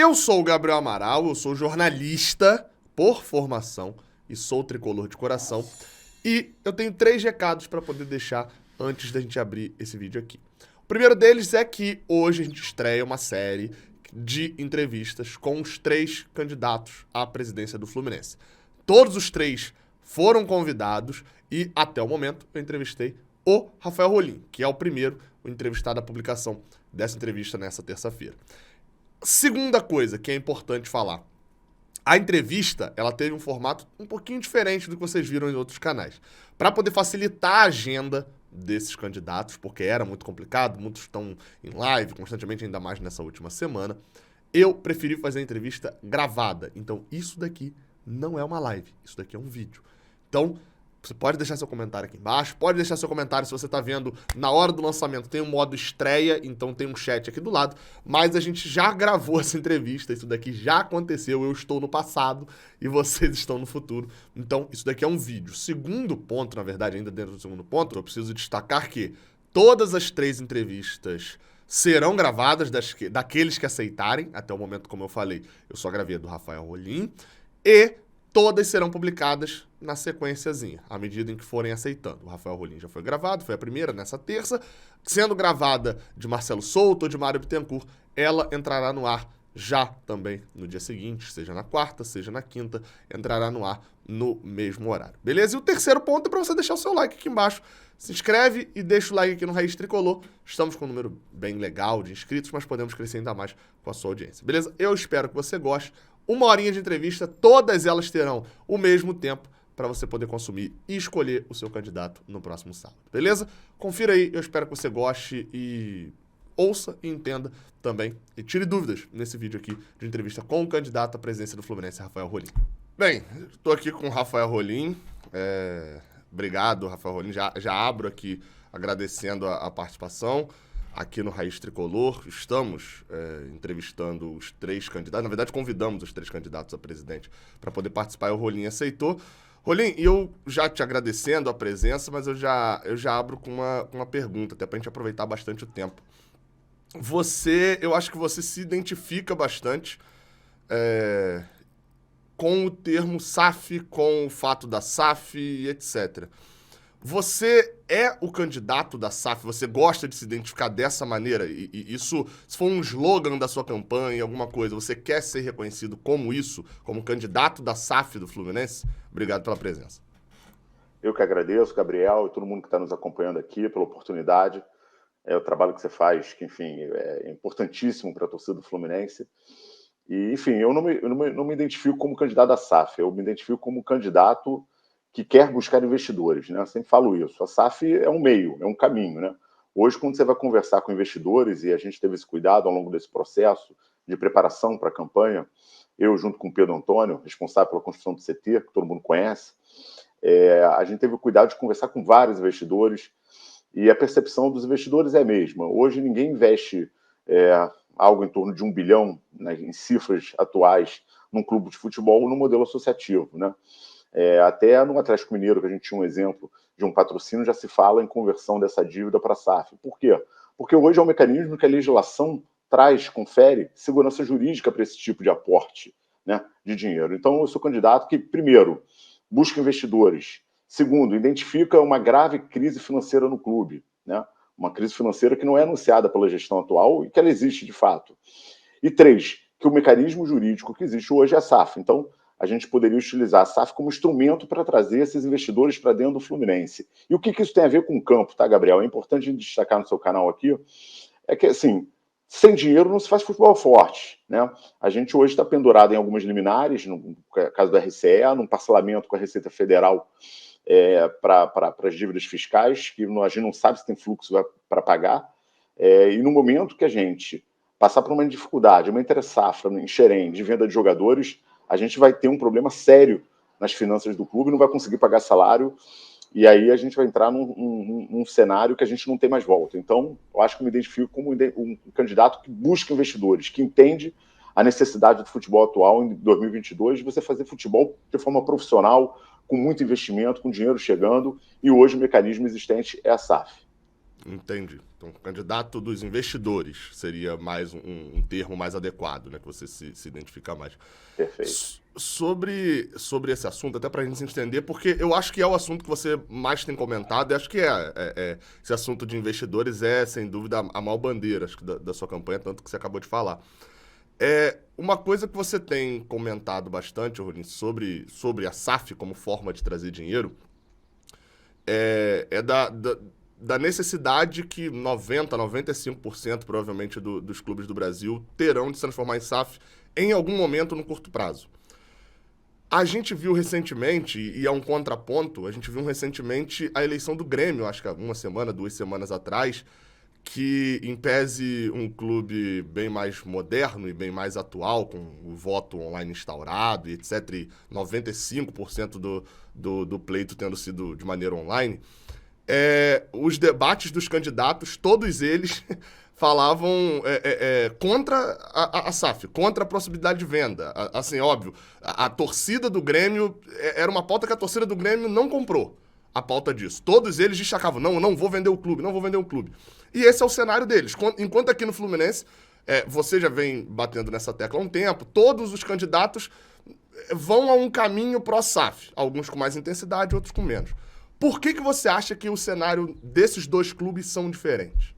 Eu sou o Gabriel Amaral, eu sou jornalista por formação e sou tricolor de coração. E eu tenho 3 recados para poder deixar antes da gente abrir esse vídeo aqui. O primeiro deles é que hoje a gente estreia uma série de entrevistas com os 3 candidatos à presidência do Fluminense. Todos os 3 foram convidados e, até o momento, eu entrevistei o Rafael Rolim, que é o primeiro entrevistado à publicação dessa entrevista nessa terça-feira. Segunda coisa que é importante falar. A entrevista, ela teve um formato um pouquinho diferente do que vocês viram em outros canais. Para poder facilitar a agenda desses candidatos, porque era muito complicado, muitos estão em live constantemente, ainda mais nessa última semana, eu preferi fazer a entrevista gravada. Então, isso daqui não é uma live, isso daqui é um vídeo. Então, você pode deixar seu comentário aqui embaixo, pode deixar seu comentário se você está vendo na hora do lançamento, tem um modo estreia, então tem um chat aqui do lado, mas a gente já gravou essa entrevista, isso daqui já aconteceu, eu estou no passado e vocês estão no futuro, então isso daqui é um vídeo. Segundo ponto, na verdade, ainda dentro do segundo ponto, eu preciso destacar que todas as 3 entrevistas serão gravadas daqueles que aceitarem, até o momento, como eu falei, eu só gravei a do Rafael Rolim, e todas serão publicadas na sequenciazinha, à medida em que forem aceitando. O Rafael Rolim já foi gravado, foi a primeira nessa terça. Sendo gravada de Marcelo Souto ou de Mário Bittencourt, ela entrará no ar já também no dia seguinte, seja na quarta, seja na quinta, entrará no ar no mesmo horário. Beleza? E o terceiro ponto é para você deixar o seu like aqui embaixo. Se inscreve e deixa o like aqui no Raiz Tricolor. Estamos com um número bem legal de inscritos, mas podemos crescer ainda mais com a sua audiência. Beleza? Eu espero que você goste. 1 horinha de entrevista, todas elas terão o mesmo tempo para você poder consumir e escolher o seu candidato no próximo sábado, beleza? Confira aí, eu espero que você goste e ouça e entenda também e tire dúvidas nesse vídeo aqui de entrevista com o candidato à presidência do Fluminense, Rafael Rolim. Bem, estou aqui com o Rafael Rolim, obrigado, Rafael Rolim, já abro aqui agradecendo a participação. Aqui no Raiz Tricolor, estamos entrevistando os 3 candidatos. Na verdade, convidamos os 3 candidatos a presidente para poder participar e o Rolim aceitou. Rolim, eu já te agradecendo a presença, mas eu já abro com uma pergunta, até para a gente aproveitar bastante o tempo. Eu acho que você se identifica bastante com o termo SAF, com o fato da SAF e etc. Você é o candidato da SAF? Você gosta de se identificar dessa maneira? E isso, se for um slogan da sua campanha, alguma coisa, você quer ser reconhecido como isso, como candidato da SAF do Fluminense? Obrigado pela presença. Eu que agradeço, Gabriel, e todo mundo que está nos acompanhando aqui, pela oportunidade. O trabalho que você faz, que, enfim, é importantíssimo para a torcida do Fluminense. E, enfim, eu não me identifico como candidato da SAF, eu me identifico como candidato que quer buscar investidores, né? Eu sempre falo isso. A SAF é um meio, é um caminho, né? Hoje, quando você vai conversar com investidores, e a gente teve esse cuidado ao longo desse processo de preparação para a campanha, eu junto com o Pedro Antônio, responsável pela construção do CT, que todo mundo conhece, a gente teve o cuidado de conversar com vários investidores, e a percepção dos investidores é a mesma. Hoje ninguém investe algo em torno de 1 bilhão, né, em cifras atuais, num clube de futebol no modelo associativo, né? Até no Atlético Mineiro, que a gente tinha um exemplo de um patrocínio, já se fala em conversão dessa dívida para a SAF. Por quê? Porque hoje é um mecanismo que a legislação confere segurança jurídica para esse tipo de aporte, né, de dinheiro. Então, eu sou candidato que, primeiro, busca investidores. Segundo, identifica uma grave crise financeira no clube, né? Uma crise financeira que não é anunciada pela gestão atual e que ela existe de fato. E 3, que o mecanismo jurídico que existe hoje é a SAF. Então, a gente poderia utilizar a SAF como instrumento para trazer esses investidores para dentro do Fluminense. E o que isso tem a ver com o campo, tá, Gabriel? É importante destacar no seu canal aqui, é que, assim, sem dinheiro não se faz futebol forte, né? A gente hoje está pendurado em algumas liminares, no caso do RCE, num parcelamento com a Receita Federal para as dívidas fiscais, que a gente não sabe se tem fluxo para pagar, e no momento que a gente passar por uma dificuldade, uma entre-safra em Xerém, de venda de jogadores, a gente vai ter um problema sério nas finanças do clube, não vai conseguir pagar salário, e aí a gente vai entrar num cenário que a gente não tem mais volta. Então, eu acho que eu me identifico como um candidato que busca investidores, que entende a necessidade do futebol atual em 2022 de você fazer futebol de forma profissional, com muito investimento, com dinheiro chegando, e hoje o mecanismo existente é a SAF. Entendi. Então, candidato dos investidores seria mais um termo mais adequado, né? Que você se identifica mais. Perfeito. Sobre esse assunto, até pra gente entender, porque eu acho que é o assunto que você mais tem comentado, e acho que esse assunto de investidores é, sem dúvida, a maior bandeira, acho que, da sua campanha, tanto que você acabou de falar. Uma coisa que você tem comentado bastante, Rolim, sobre a SAF como forma de trazer dinheiro, é da necessidade que 95% provavelmente dos clubes do Brasil terão de se transformar em SAF em algum momento no curto prazo. A gente viu recentemente, e é um contraponto, a gente viu recentemente a eleição do Grêmio, acho que há 2 semanas atrás, que, em pese, um clube bem mais moderno e bem mais atual, com o voto online instaurado e etc., e 95% do pleito tendo sido de maneira online, os debates dos candidatos, todos eles falavam contra a SAF, contra a possibilidade de venda. Assim, óbvio, a torcida do Grêmio, era uma pauta que a torcida do Grêmio não comprou, a pauta disso. Todos eles destacavam, não vou vender o clube, não vou vender o clube. E esse é o cenário deles. Enquanto aqui no Fluminense, você já vem batendo nessa tecla há um tempo, todos os candidatos vão a um caminho pró-SAF, alguns com mais intensidade, outros com menos. Por que você acha que o cenário desses dois clubes são diferentes?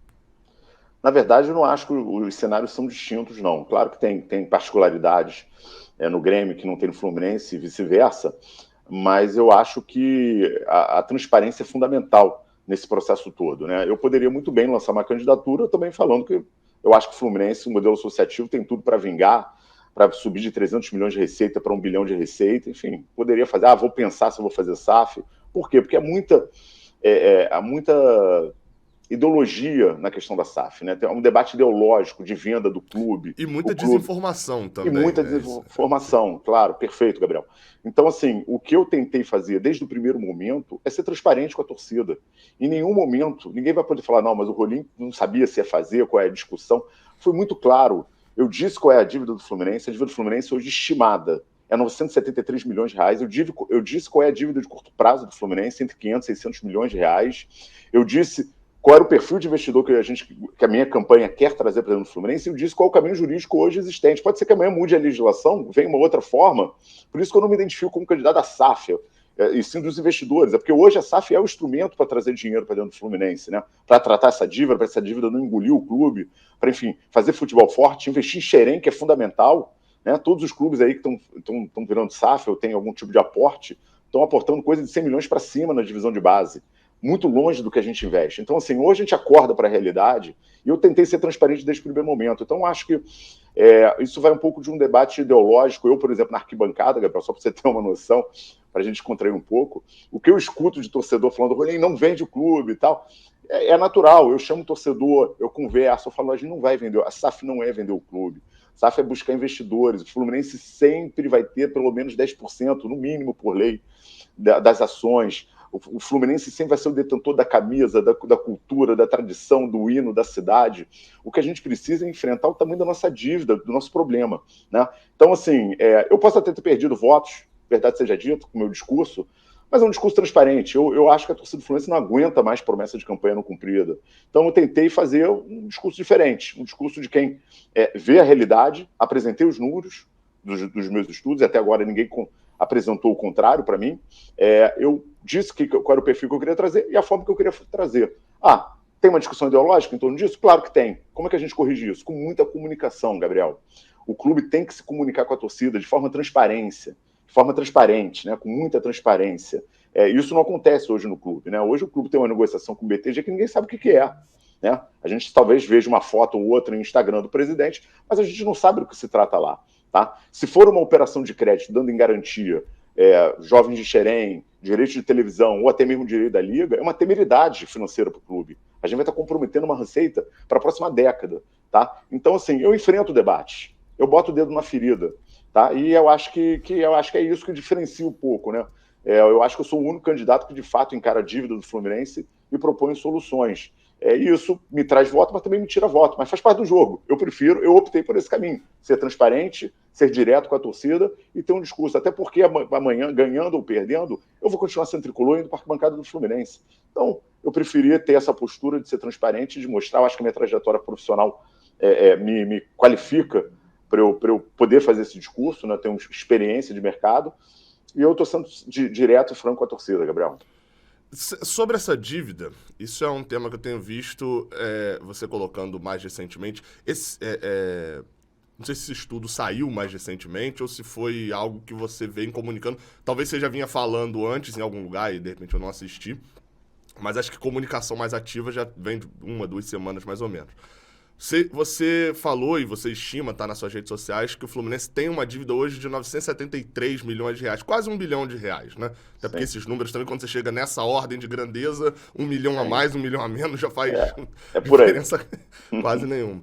Na verdade, eu não acho que os cenários são distintos, não. Claro que tem particularidades no Grêmio que não tem no Fluminense e vice-versa, mas eu acho que a transparência é fundamental nesse processo todo, né? Eu poderia muito bem lançar uma candidatura também falando que eu acho que o Fluminense, o modelo associativo, tem tudo para vingar, para subir de 300 milhões de receita para 1 bilhão de receita, enfim, poderia fazer, vou pensar se eu vou fazer SAF. Por quê? Porque há muita ideologia na questão da SAF, né? Tem um debate ideológico de venda do clube. E muita desinformação também. E muita desinformação, claro, perfeito, Gabriel. Então, assim, o que eu tentei fazer desde o primeiro momento é ser transparente com a torcida. Em nenhum momento, ninguém vai poder falar, não, mas o Rolim não sabia se ia fazer, qual é a discussão. Foi muito claro. Eu disse qual é a dívida do Fluminense. A dívida do Fluminense hoje estimada é 973 milhões de reais. Eu disse qual é a dívida de curto prazo do Fluminense, entre 500 e 600 milhões de reais. Eu disse qual era o perfil de investidor que a minha campanha quer trazer para dentro do Fluminense, e eu disse qual é o caminho jurídico hoje existente. Pode ser que amanhã mude a legislação, venha uma outra forma, por isso que eu não me identifico como candidato à SAF, e sim dos investidores, porque hoje a SAF é o instrumento para trazer dinheiro para dentro do Fluminense, né? Para tratar essa dívida, para essa dívida não engolir o clube, para, enfim, fazer futebol forte, investir em Xerém, que é fundamental, né? Todos os clubes aí que estão virando SAF ou têm algum tipo de aporte, estão aportando coisa de 100 milhões para cima na divisão de base, muito longe do que a gente investe. Então, assim, hoje a gente acorda para a realidade e eu tentei ser transparente desde o primeiro momento. Então, acho que isso vai um pouco de um debate ideológico. Eu, por exemplo, na arquibancada, Gabriel, só para você ter uma noção, para a gente contrair um pouco, o que eu escuto de torcedor falando, Rolim, não vende o clube e tal, é natural. Eu chamo o torcedor, eu converso, eu falo, a gente não vai vender, a SAF não é vender o clube. A SAF é buscar investidores. O Fluminense sempre vai ter pelo menos 10%, no mínimo por lei, das ações. O Fluminense sempre vai ser o detentor da camisa, da cultura, da tradição, do hino, da cidade. O que a gente precisa é enfrentar o tamanho da nossa dívida, do nosso problema, né? Então, assim, eu posso até ter perdido votos, verdade seja dita, com o meu discurso, mas é um discurso transparente. Eu acho que a torcida do Fluminense não aguenta mais promessa de campanha não cumprida. Então, eu tentei fazer um discurso diferente, um discurso de quem vê a realidade, apresentei os números dos meus estudos, e até agora ninguém apresentou o contrário para mim. Eu disse qual era o perfil que eu queria trazer e a forma que eu queria trazer. Tem uma discussão ideológica em torno disso? Claro que tem. Como é que a gente corrige isso? Com muita comunicação, Gabriel. O clube tem que se comunicar com a torcida de forma transparente, né? Com muita transparência. Isso não acontece hoje no clube, né? Hoje o clube tem uma negociação com o BTG que ninguém sabe o que é. Né? A gente talvez veja uma foto ou outra no Instagram do presidente, mas a gente não sabe do que se trata lá. Tá? Se for uma operação de crédito dando em garantia jovens de Xerém, direito de televisão ou até mesmo direito da Liga, é uma temeridade financeira para o clube. A gente vai estar comprometendo uma receita para a próxima década. Tá? Então, assim, eu enfrento o debate, eu boto o dedo na ferida. Tá? E eu acho que é isso que diferencia um pouco. Né? Eu acho que eu sou o único candidato que, de fato, encara a dívida do Fluminense e propõe soluções. E isso me traz voto, mas também me tira voto. Mas faz parte do jogo. Eu optei por esse caminho. Ser transparente, ser direto com a torcida e ter um discurso. Até porque amanhã, ganhando ou perdendo, eu vou continuar sendo tricolor indo para a arquibancada do Fluminense. Então, eu preferia ter essa postura de ser transparente, de mostrar. Eu acho que a minha trajetória profissional me qualifica para eu poder fazer esse discurso, né? Tenho experiência de mercado. E eu estou sendo direto e franco com a torcida, Gabriel. Sobre essa dívida, isso é um tema que eu tenho visto você colocando mais recentemente. Não sei se esse estudo saiu mais recentemente ou se foi algo que você vem comunicando. Talvez você já vinha falando antes em algum lugar e de repente eu não assisti. Mas acho que comunicação mais ativa já vem de 1, 2 semanas mais ou menos. Você falou e você estima, tá nas suas redes sociais, que o Fluminense tem uma dívida hoje de 973 milhões de reais, quase R$1 bilhão, né? Até porque esses números também, quando você chega nessa ordem de grandeza, 1 milhão a mais, 1 milhão a menos, já faz por aí. diferença quase nenhuma.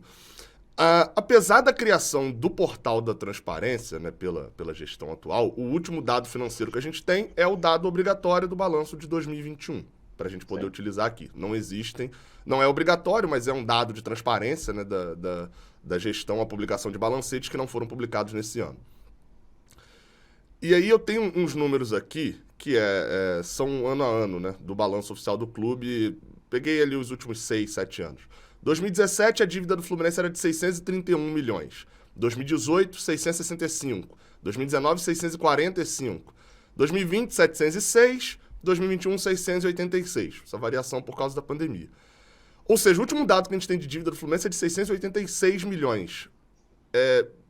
Apesar da criação do portal da transparência, né, pela gestão atual, o último dado financeiro que a gente tem é o dado obrigatório do balanço de 2021. Para a gente poder utilizar aqui. Não é obrigatório, mas é um dado de transparência, né, da gestão, a publicação de balancetes que não foram publicados nesse ano. E aí eu tenho uns números aqui que são ano a ano, né, do balanço oficial do clube. Peguei ali os últimos 6, 7 anos. 2017, a dívida do Fluminense era de 631 milhões. 2018, 665. 2019, 645. 2020, 706. 2021, 686. Essa variação por causa da pandemia. Ou seja, o último dado que a gente tem de dívida do Fluminense é de 686 milhões.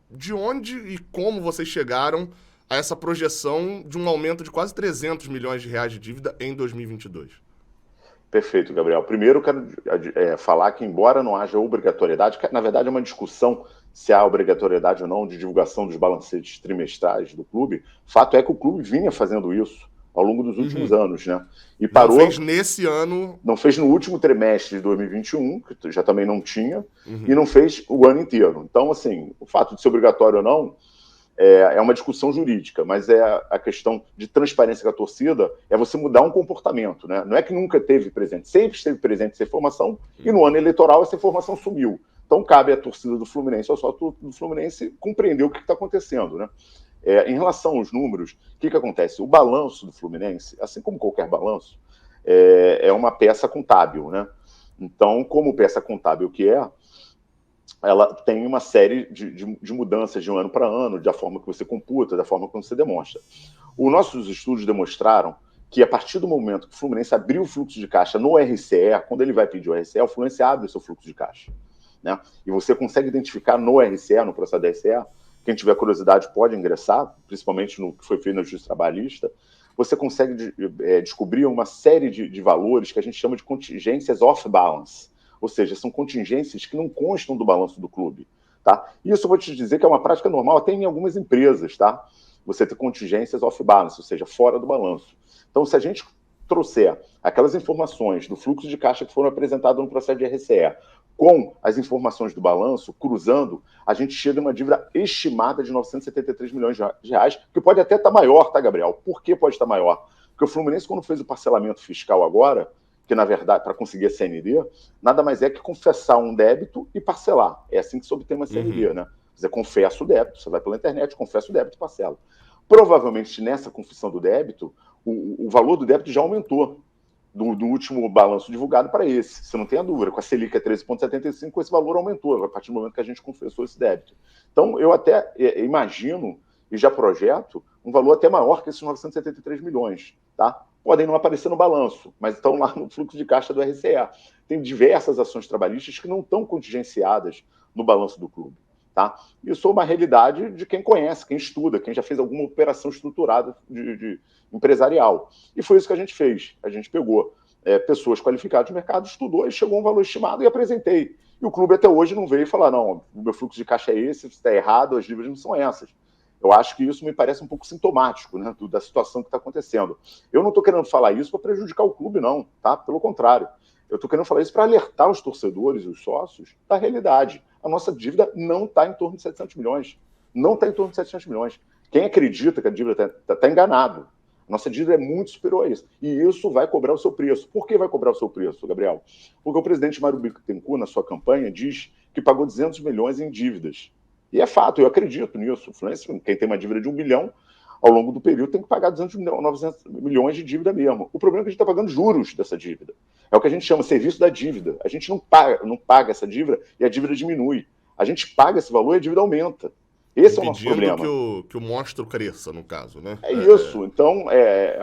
De onde e como vocês chegaram a essa projeção de um aumento de quase 300 milhões de reais de dívida em 2022? Perfeito, Gabriel. Primeiro, eu quero falar que, embora não haja obrigatoriedade, que, na verdade é uma discussão se há obrigatoriedade ou não de divulgação dos balancetes trimestrais do clube, fato é que o clube vinha fazendo isso ao longo dos últimos anos, né? E parou. Não fez nesse ano. Não fez no último trimestre de 2021, que já também não tinha, e não fez o ano inteiro. Então, assim, o fato de ser obrigatório ou não é uma discussão jurídica, mas a questão de transparência com a torcida é você mudar um comportamento, né? Não é que nunca teve presente, sempre esteve presente essa informação, e no ano eleitoral essa informação sumiu. Então, cabe à torcida do Fluminense, ao sócio do Fluminense, compreender o que está acontecendo, né? Em relação aos números, o que acontece? O balanço do Fluminense, assim como qualquer balanço, é uma peça contábil, né? Então, como peça contábil que ela tem uma série de mudanças de um ano para ano, da forma que você computa, da forma como você demonstra. Os nossos estudos demonstraram que, a partir do momento que o Fluminense abriu o fluxo de caixa no RCE, quando ele vai pedir o RCE, o Fluminense abre o seu fluxo de caixa, né? E você consegue identificar no RCE, no processo da RCE, quem tiver curiosidade pode ingressar, principalmente no que foi feito na Justiça Trabalhista, você consegue descobrir uma série de valores que a gente chama de contingências off-balance, ou seja, são contingências que não constam do balanço do clube, tá? Isso eu vou te dizer que é uma prática normal até em algumas empresas, tá? Você ter contingências off-balance, ou seja, fora do balanço. Então, se a gente trouxer aquelas informações do fluxo de caixa que foram apresentadas no processo de RCE, com as informações do balanço, cruzando, a gente chega a uma dívida estimada de 973 milhões de reais, que pode até estar maior, tá, Gabriel? Por que pode estar maior? Porque o Fluminense, quando fez o parcelamento fiscal agora, que, na verdade, para conseguir a CND, nada mais é que confessar um débito e parcelar. É assim que se obtém uma CND, né? Você confessa o débito, você vai pela internet, confessa o débito e parcela. Provavelmente, nessa confissão do débito, o valor do débito já aumentou do último balanço divulgado para esse. Você não tem a dúvida. Com a Selic a 13,75, esse valor aumentou a partir do momento que a gente confessou esse débito. Então, eu até imagino e já projeto um valor até maior que esses 973 milhões, tá? Podem não aparecer no balanço, mas estão lá no fluxo de caixa do RCE. Tem diversas ações trabalhistas que não estão contingenciadas no balanço do clube, tá? Isso é uma realidade de quem conhece, quem estuda, quem já fez alguma operação estruturada de empresarial. E foi isso que a gente fez. A gente pegou pessoas qualificadas do mercado, estudou e chegou a um valor estimado e apresentei. E o clube até hoje não veio falar, não, o meu fluxo de caixa é esse, está errado, as dívidas não são essas. Eu acho que isso me parece um pouco sintomático, né, da situação que está acontecendo. Eu não estou querendo falar isso para prejudicar o clube, não, tá? Pelo contrário. Eu estou querendo falar isso para alertar os torcedores e os sócios da realidade. A nossa dívida não está em torno de 700 milhões. Não está em torno de 700 milhões. Quem acredita que a dívida está enganado. Nossa dívida é muito superior a isso. E isso vai cobrar o seu preço. Por que vai cobrar o seu preço, Gabriel? Porque o presidente Mário Bittencourt, na sua campanha, diz que pagou 200 milhões em dívidas. E é fato, eu acredito nisso. O Fluminense, quem tem uma dívida de 1 bilhão, ao longo do período tem que pagar 200 milhões, 900 milhões de dívida mesmo. O problema é que a gente está pagando juros dessa dívida. É o que a gente chama serviço da dívida. A gente não paga essa dívida e a dívida diminui. A gente paga esse valor e a dívida aumenta. Esse é o nosso Impedindo problema. que o monstro cresça, no caso, né? É isso. Então,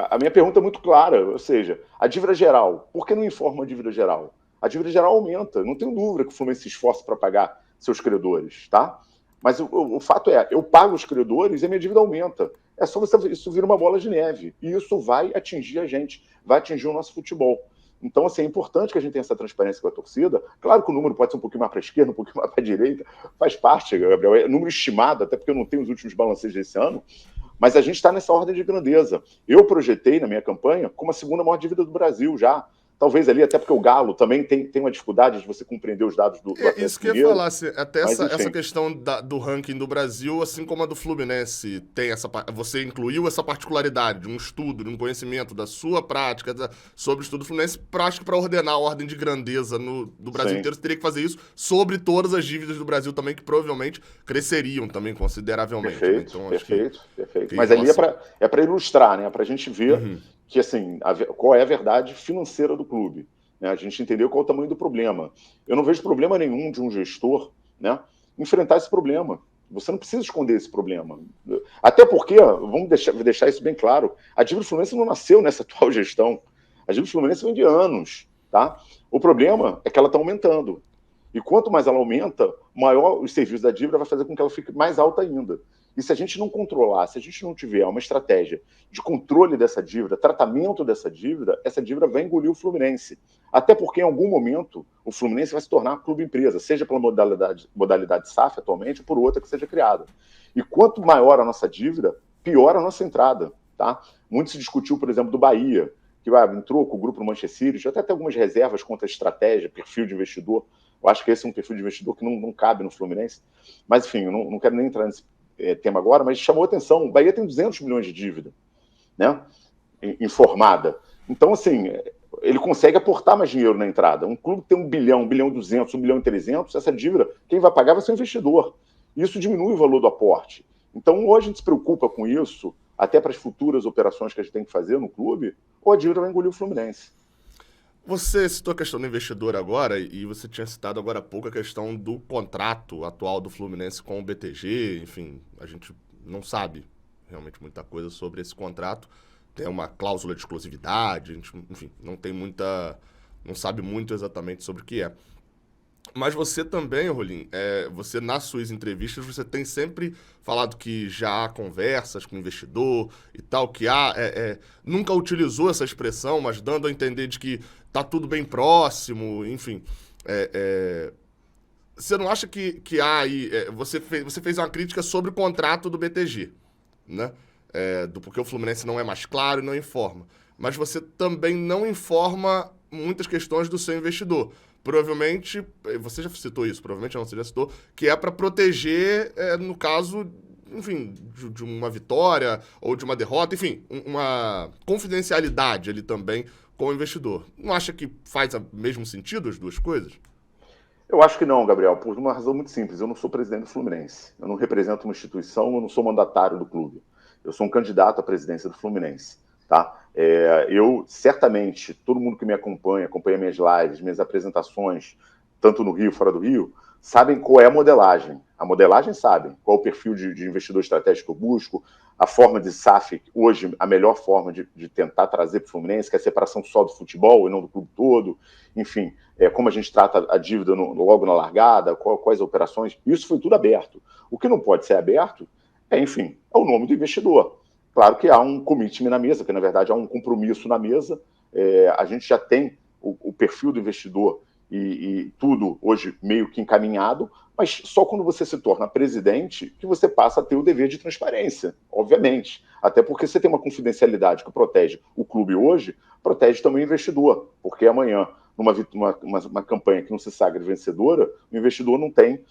a minha pergunta é muito clara. Ou seja, a dívida geral, por que não informa a dívida geral? A dívida geral aumenta. Não tenho dúvida que o Fluminense se esforça para pagar seus credores, tá? Mas o fato é, eu pago os credores e a minha dívida aumenta. É só isso vira uma bola de neve. E isso vai atingir a gente, vai atingir o nosso futebol. Então, assim, é importante que a gente tenha essa transparência com a torcida. Claro que o número pode ser um pouquinho mais para a esquerda, um pouquinho mais para a direita. Faz parte, Gabriel. É número estimado, até porque eu não tenho os últimos balanceios desse ano. Mas a gente está nessa ordem de grandeza. Eu projetei na minha campanha como a segunda maior dívida do Brasil já. Talvez ali, até porque o Galo também tem uma dificuldade de você compreender os dados do É isso Atlético que eu ia Mineiro. falar, assim, até Mas, essa enfim. questão do ranking do Brasil, assim como a do Fluminense, tem você incluiu essa particularidade de um estudo, de um conhecimento da sua prática sobre o estudo do Fluminense, acho que para ordenar a ordem de grandeza do Brasil Sim. inteiro, você teria que fazer isso sobre todas as dívidas do Brasil também, que provavelmente cresceriam também consideravelmente. Né? Perfeito, Então, acho perfeito, perfeito. que em Mas ali relação... é para ilustrar, né? Para a gente ver Uhum. que assim, qual é a verdade financeira do clube. Né? A gente entendeu qual é o tamanho do problema. Eu não vejo problema nenhum de um gestor, né, enfrentar esse problema. Você não precisa esconder esse problema. Até porque, vamos deixar isso bem claro, a dívida do Fluminense não nasceu nessa atual gestão. A dívida do Fluminense vem de anos. Tá? O problema é que ela está aumentando. E quanto mais ela aumenta, maior os serviços da dívida vai fazer com que ela fique mais alta ainda. E se a gente não controlar, se a gente não tiver uma estratégia de controle dessa dívida, tratamento dessa dívida, essa dívida vai engolir o Fluminense. Até porque, em algum momento, o Fluminense vai se tornar clube empresa, seja pela modalidade SAF atualmente, ou por outra que seja criada. E quanto maior a nossa dívida, pior a nossa entrada. Tá? Muito se discutiu, por exemplo, do Bahia, que entrou com o grupo no Manchester City, até tem algumas reservas contra a estratégia, perfil de investidor. Eu acho que esse é um perfil de investidor que não cabe no Fluminense. Mas, enfim, eu não quero nem entrar nesse tema agora, mas chamou atenção. O Bahia tem 200 milhões de dívida, né? Informada. Então, assim, ele consegue aportar mais dinheiro na entrada. Um clube que tem 1 bilhão, 1 bilhão e 200, 1 bilhão e 300, essa dívida, quem vai pagar vai ser o investidor. Isso diminui o valor do aporte. Então, ou a gente se preocupa com isso, até para as futuras operações que a gente tem que fazer no clube, ou a dívida vai engolir o Fluminense. Você citou a questão do investidor agora e você tinha citado agora há pouco a questão do contrato atual do Fluminense com o BTG. Enfim, a gente não sabe realmente muita coisa sobre esse contrato. Tem uma cláusula de exclusividade, a gente, enfim, não sabe muito exatamente sobre o que é. Mas você também, Rolim, você nas suas entrevistas, você tem sempre falado que já há conversas com o investidor e tal, que nunca utilizou essa expressão, mas dando a entender de que tá tudo bem próximo, enfim. Você não acha que há aí... você fez uma crítica sobre o contrato do BTG, né? Porque o Fluminense não é mais claro e não informa. Mas você também não informa muitas questões do seu investidor. Provavelmente, você já citou isso, provavelmente não, você já citou, que é para proteger, no caso, enfim, de uma vitória ou de uma derrota, enfim, uma confidencialidade ali também com o investidor. Não acha que faz o mesmo sentido as duas coisas? Eu acho que não, Gabriel, por uma razão muito simples. Eu não sou presidente do Fluminense. Eu não represento uma instituição, eu não sou mandatário do clube. Eu sou um candidato à presidência do Fluminense. Tá? Eu, certamente, todo mundo que me acompanha minhas lives, minhas apresentações, tanto no Rio, fora do Rio, sabem qual é a modelagem. A modelagem sabe qual é o perfil de investidor estratégico que eu busco, a forma de SAF, hoje, a melhor forma de tentar trazer para o Fluminense, que é a separação só do futebol e não do clube todo, enfim, como a gente trata a dívida logo na largada, quais operações, isso foi tudo aberto. O que não pode ser aberto enfim, é o nome do investidor. Claro que há um commitment na mesa, que na verdade há um compromisso na mesa, a gente já tem o perfil do investidor e tudo hoje meio que encaminhado, mas só quando você se torna presidente que você passa a ter o dever de transparência, obviamente. Até porque você tem uma confidencialidade que protege o clube hoje, protege também o investidor, porque amanhã, numa campanha que não se sagra vencedora, o investidor não tem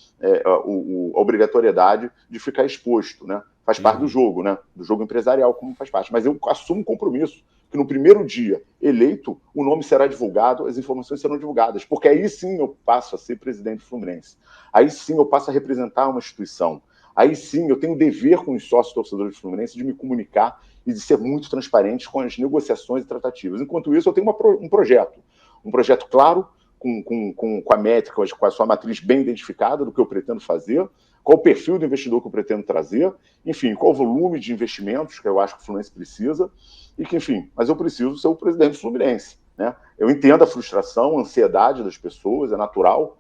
a obrigatoriedade de ficar exposto, né? Faz parte do jogo, né? Do jogo empresarial, como faz parte. Mas eu assumo um compromisso que no primeiro dia eleito, o nome será divulgado, as informações serão divulgadas, porque aí sim eu passo a ser presidente do Fluminense. Aí sim eu passo a representar uma instituição. Aí sim eu tenho o dever com os sócios torcedores do Fluminense de me comunicar e de ser muito transparente com as negociações e tratativas. Enquanto isso, eu tenho um projeto claro, com a métrica, com a sua matriz bem identificada do que eu pretendo fazer, qual o perfil do investidor que eu pretendo trazer, enfim, qual o volume de investimentos que eu acho que o Fluminense precisa, e que, enfim, mas eu preciso ser o presidente do Fluminense. Né? Eu entendo a frustração, a ansiedade das pessoas, é natural.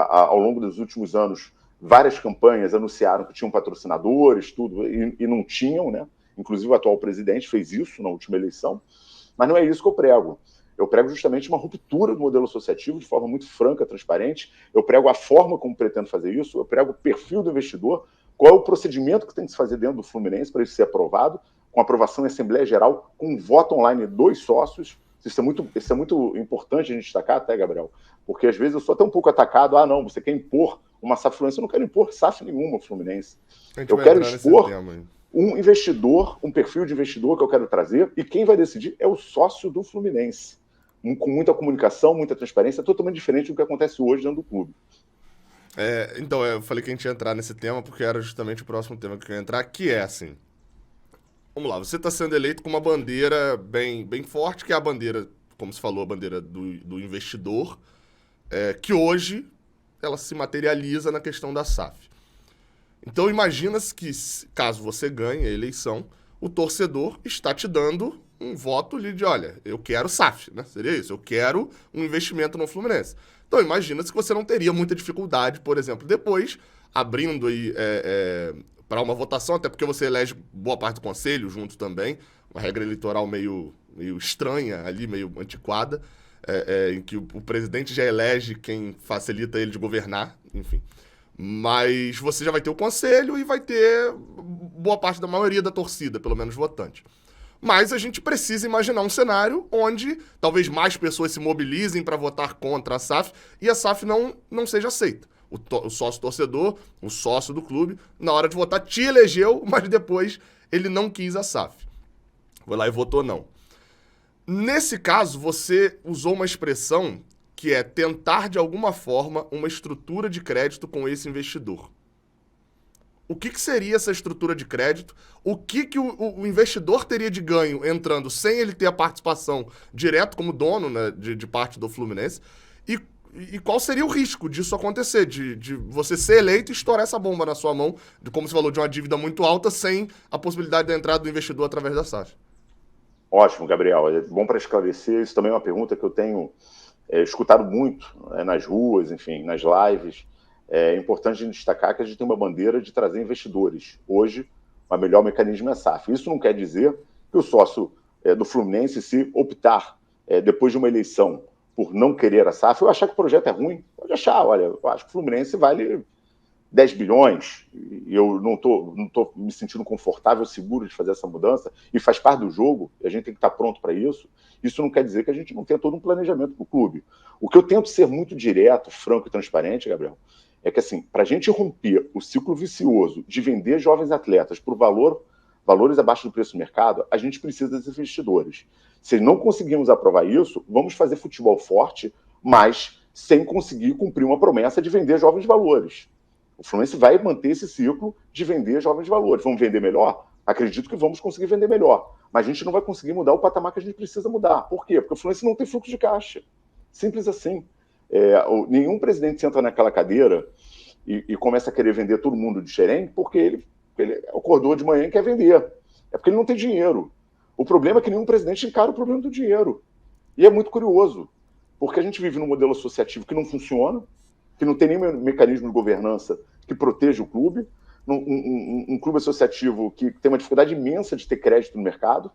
Ao longo dos últimos anos, várias campanhas anunciaram que tinham patrocinadores, tudo, e não tinham, né? Inclusive o atual presidente fez isso na última eleição, mas não é isso que eu prego. Eu prego justamente uma ruptura do modelo associativo de forma muito franca, transparente. Eu prego a forma como pretendo fazer isso, eu prego o perfil do investidor, qual é o procedimento que tem que se fazer dentro do Fluminense para isso ser aprovado, com aprovação em Assembleia Geral, com voto online dos sócios. Isso é muito importante a gente destacar, até, Gabriel, porque às vezes eu sou até um pouco atacado. Não, você quer impor uma SAF Fluminense. Eu não quero impor SAF nenhuma ao Fluminense. Eu quero expor um investidor, um perfil de investidor que eu quero trazer, e quem vai decidir é o sócio do Fluminense. Com muita comunicação, muita transparência, totalmente diferente do que acontece hoje dentro do clube. Então, eu falei que a gente ia entrar nesse tema porque era justamente o próximo tema que eu ia entrar, que é assim... Vamos lá, você está sendo eleito com uma bandeira bem forte, que é a bandeira, como se falou, a bandeira do investidor, que hoje ela se materializa na questão da SAF. Então imagina-se que, caso você ganhe a eleição, o torcedor está te dando um voto de, olha, eu quero SAF, né? Seria isso, eu quero um investimento no Fluminense. Então imagina-se que você não teria muita dificuldade, por exemplo, depois, abrindo aí para uma votação, até porque você elege boa parte do conselho junto também, uma regra eleitoral meio estranha ali, meio antiquada, em que o presidente já elege quem facilita ele de governar, enfim. Mas você já vai ter o conselho e vai ter boa parte da maioria da torcida, pelo menos votante. Mas a gente precisa imaginar um cenário onde talvez mais pessoas se mobilizem para votar contra a SAF e a SAF não seja aceita. O sócio torcedor, o sócio do clube, na hora de votar te elegeu, mas depois ele não quis a SAF. Foi lá e votou não. Nesse caso, você usou uma expressão que é tentar, de alguma forma, uma estrutura de crédito com esse investidor. O que seria essa estrutura de crédito? O que o investidor teria de ganho entrando sem ele ter a participação direto como dono, né, de parte do Fluminense? E qual seria o risco disso acontecer? De você ser eleito e estourar essa bomba na sua mão, como você falou, de uma dívida muito alta, sem a possibilidade da entrada do investidor através da SAF? Ótimo, Gabriel. É bom para esclarecer. Isso também é uma pergunta que eu tenho escutado muito nas ruas, enfim, nas lives. É importante a gente destacar que a gente tem uma bandeira de trazer investidores. Hoje, o melhor mecanismo é a SAF. Isso não quer dizer que o sócio do Fluminense, se optar, depois de uma eleição, por não querer a SAF, eu achar que o projeto é ruim, pode achar, olha, eu acho que o Fluminense vale 10 bilhões, e eu não tô me sentindo confortável, seguro de fazer essa mudança, e faz parte do jogo, e a gente tem que estar pronto para isso. Isso não quer dizer que a gente não tenha todo um planejamento para o clube. O que eu tento ser muito direto, franco e transparente, Gabriel, é que, assim, para a gente romper o ciclo vicioso de vender jovens atletas por valores abaixo do preço do mercado, a gente precisa desses investidores. Se não conseguirmos aprovar isso, vamos fazer futebol forte, mas sem conseguir cumprir uma promessa de vender jovens valores. O Fluminense vai manter esse ciclo de vender jovens valores. Vamos vender melhor? Acredito que vamos conseguir vender melhor. Mas a gente não vai conseguir mudar o patamar que a gente precisa mudar. Por quê? Porque o Fluminense não tem fluxo de caixa. Simples assim. Nenhum presidente senta naquela cadeira e começa a querer vender todo mundo de xerém porque ele acordou de manhã e quer vender. É porque ele não tem dinheiro. O problema é que nenhum presidente encara o problema do dinheiro. E é muito curioso, porque a gente vive num modelo associativo que não funciona, que não tem nenhum mecanismo de governança que proteja o clube, um clube associativo que tem uma dificuldade imensa de ter crédito no mercado,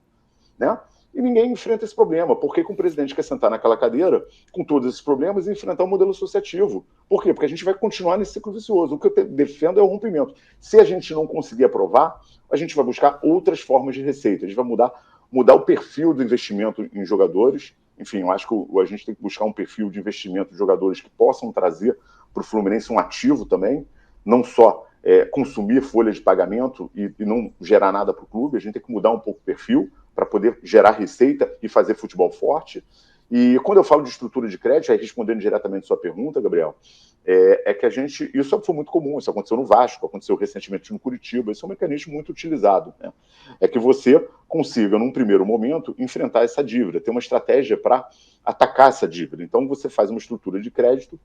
né? E ninguém enfrenta esse problema. Por que o presidente quer sentar naquela cadeira com todos esses problemas e enfrentar o modelo associativo? Por quê? Porque a gente vai continuar nesse ciclo vicioso. O que eu defendo é o rompimento. Se a gente não conseguir aprovar, a gente vai buscar outras formas de receita. A gente vai mudar o perfil do investimento em jogadores. Enfim, eu acho que a gente tem que buscar um perfil de investimento de jogadores que possam trazer para o Fluminense um ativo também, não só consumir folha de pagamento e não gerar nada para o clube. A gente tem que mudar um pouco o perfil, para poder gerar receita e fazer futebol forte. E quando eu falo de estrutura de crédito, aí respondendo diretamente a sua pergunta, Gabriel, que a gente, isso foi muito comum, isso aconteceu no Vasco, aconteceu recentemente no Curitiba, esse é um mecanismo muito utilizado, né? É que você consiga, num primeiro momento, enfrentar essa dívida, ter uma estratégia para atacar essa dívida. Então você faz uma estrutura de crédito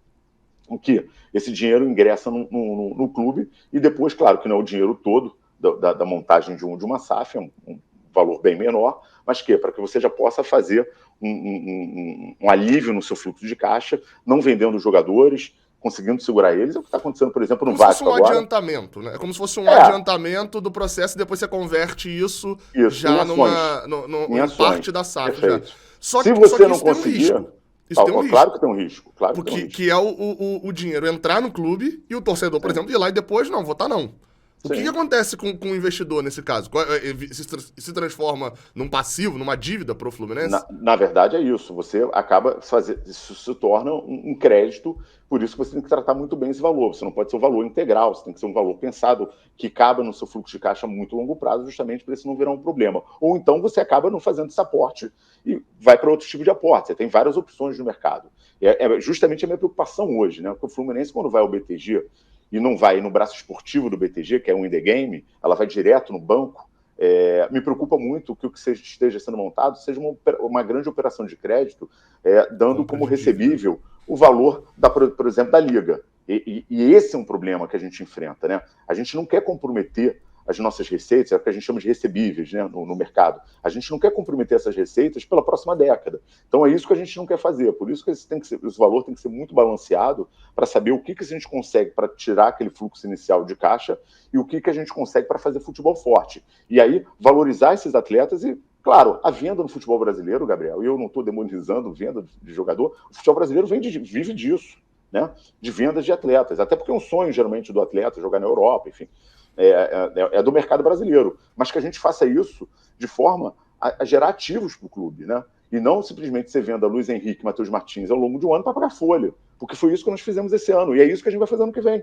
em que esse dinheiro ingressa no clube e depois, claro que não é o dinheiro todo da montagem de uma SAF, é um valor bem menor, mas para que você já possa fazer um alívio no seu fluxo de caixa, não vendendo jogadores, conseguindo segurar eles. É o que está acontecendo, por exemplo, no Vasco agora. Como se fosse um adiantamento, né? É como se fosse um adiantamento do processo e depois você converte isso já em parte da SAF. Já. Se você não conseguir... Claro que tem um risco. Claro que é o dinheiro entrar no clube e o torcedor, por exemplo, ir lá e depois, não, votar não. O que acontece com o investidor nesse caso? Se transforma num passivo, numa dívida para o Fluminense? Na verdade é isso. Você acaba isso se torna um crédito, por isso que você tem que tratar muito bem esse valor. Você não pode ser um valor integral, você tem que ser um valor pensado que caba no seu fluxo de caixa a muito longo prazo, justamente para isso não virar um problema. Ou então você acaba não fazendo esse aporte e vai para outro tipo de aporte. Você tem várias opções no mercado. É justamente a minha preocupação hoje, né? Porque o Fluminense, quando vai ao BTG, e não vai no braço esportivo do BTG, que é um in the game, ela vai direto no banco, me preocupa muito que o que esteja sendo montado seja uma grande operação de crédito, dando como recebível o valor, por exemplo, da Liga. E esse é um problema que a gente enfrenta, né? A gente não quer comprometer as nossas receitas, é o que a gente chama de recebíveis, né, no mercado. A gente não quer comprometer essas receitas pela próxima década. Então é isso que a gente não quer fazer. Por isso que esse valor tem que ser muito balanceado para saber o que a gente consegue para tirar aquele fluxo inicial de caixa e o que a gente consegue para fazer futebol forte. E aí valorizar esses atletas e, claro, a venda no futebol brasileiro, Gabriel, e eu não estou demonizando venda de jogador, o futebol brasileiro vive disso, né, de vendas de atletas. Até porque é um sonho, geralmente, do atleta jogar na Europa, enfim. Do mercado brasileiro, mas que a gente faça isso de forma a gerar ativos para o clube, né? E não simplesmente você venda Luiz Henrique, Matheus Martins ao longo de um ano para pagar folha, porque foi isso que nós fizemos esse ano, e é isso que a gente vai fazer ano que vem.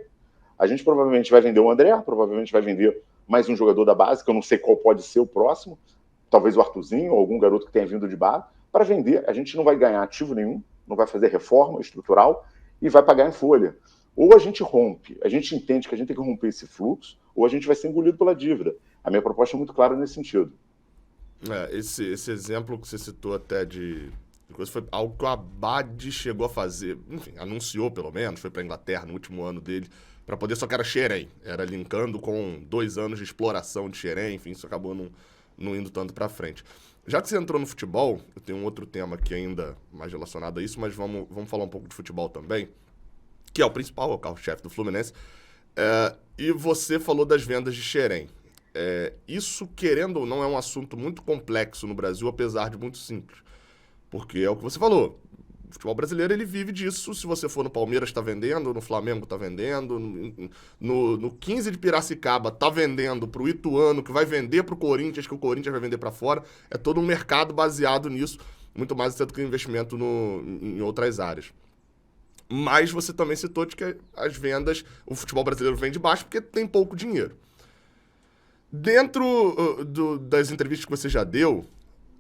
A gente provavelmente vai vender o André, provavelmente vai vender mais um jogador da base, que eu não sei qual pode ser o próximo, talvez o Arthurzinho ou algum garoto que tenha vindo de base, para vender. A gente não vai ganhar ativo nenhum, não vai fazer reforma estrutural e vai pagar em folha. Ou a gente rompe, a gente entende que a gente tem que romper esse fluxo, ou a gente vai ser engolido pela dívida. A minha proposta é muito clara nesse sentido. Esse exemplo que você citou até de coisa foi algo que o Abad chegou a fazer, enfim, anunciou pelo menos, foi para a Inglaterra no último ano dele, para poder, só que era Xerém, era linkando com 2 anos de exploração de Xerém, enfim, isso acabou não indo tanto para frente. Já que você entrou no futebol, eu tenho um outro tema aqui ainda mais relacionado a isso, mas vamos falar um pouco de futebol também, que é o principal, é o carro-chefe do Fluminense. E você falou das vendas de Xerém. Isso, querendo ou não, é um assunto muito complexo no Brasil, apesar de muito simples. Porque é o que você falou. O futebol brasileiro, ele vive disso. Se você for no Palmeiras, está vendendo. No Flamengo, está vendendo. No 15 de Piracicaba, está vendendo para o Ituano, que vai vender para o Corinthians, que o Corinthians vai vender para fora. É todo um mercado baseado nisso. Muito mais até do que investimento em outras áreas. Mas você também citou de que as vendas, o futebol brasileiro vende baixo porque tem pouco dinheiro. Dentro das entrevistas que você já deu,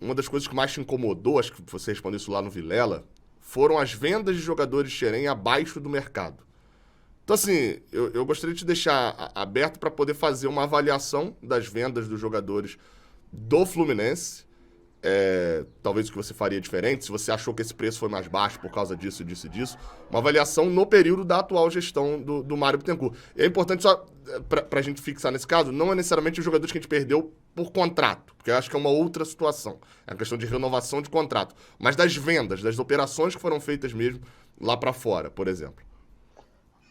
uma das coisas que mais te incomodou, acho que você respondeu isso lá no Vilela, foram as vendas de jogadores de Xerém abaixo do mercado. Então, assim, eu gostaria de te deixar aberto para poder fazer uma avaliação das vendas dos jogadores do Fluminense. Talvez o que você faria diferente, se você achou que esse preço foi mais baixo por causa disso, disso e disso. Uma avaliação no período da atual gestão do Mário Bittencourt. E é importante só, pra gente fixar nesse caso, não é necessariamente os jogadores que a gente perdeu por contrato, porque eu acho que é uma outra situação. É uma questão de renovação de contrato. Mas das vendas, das operações que foram feitas mesmo lá pra fora, por exemplo.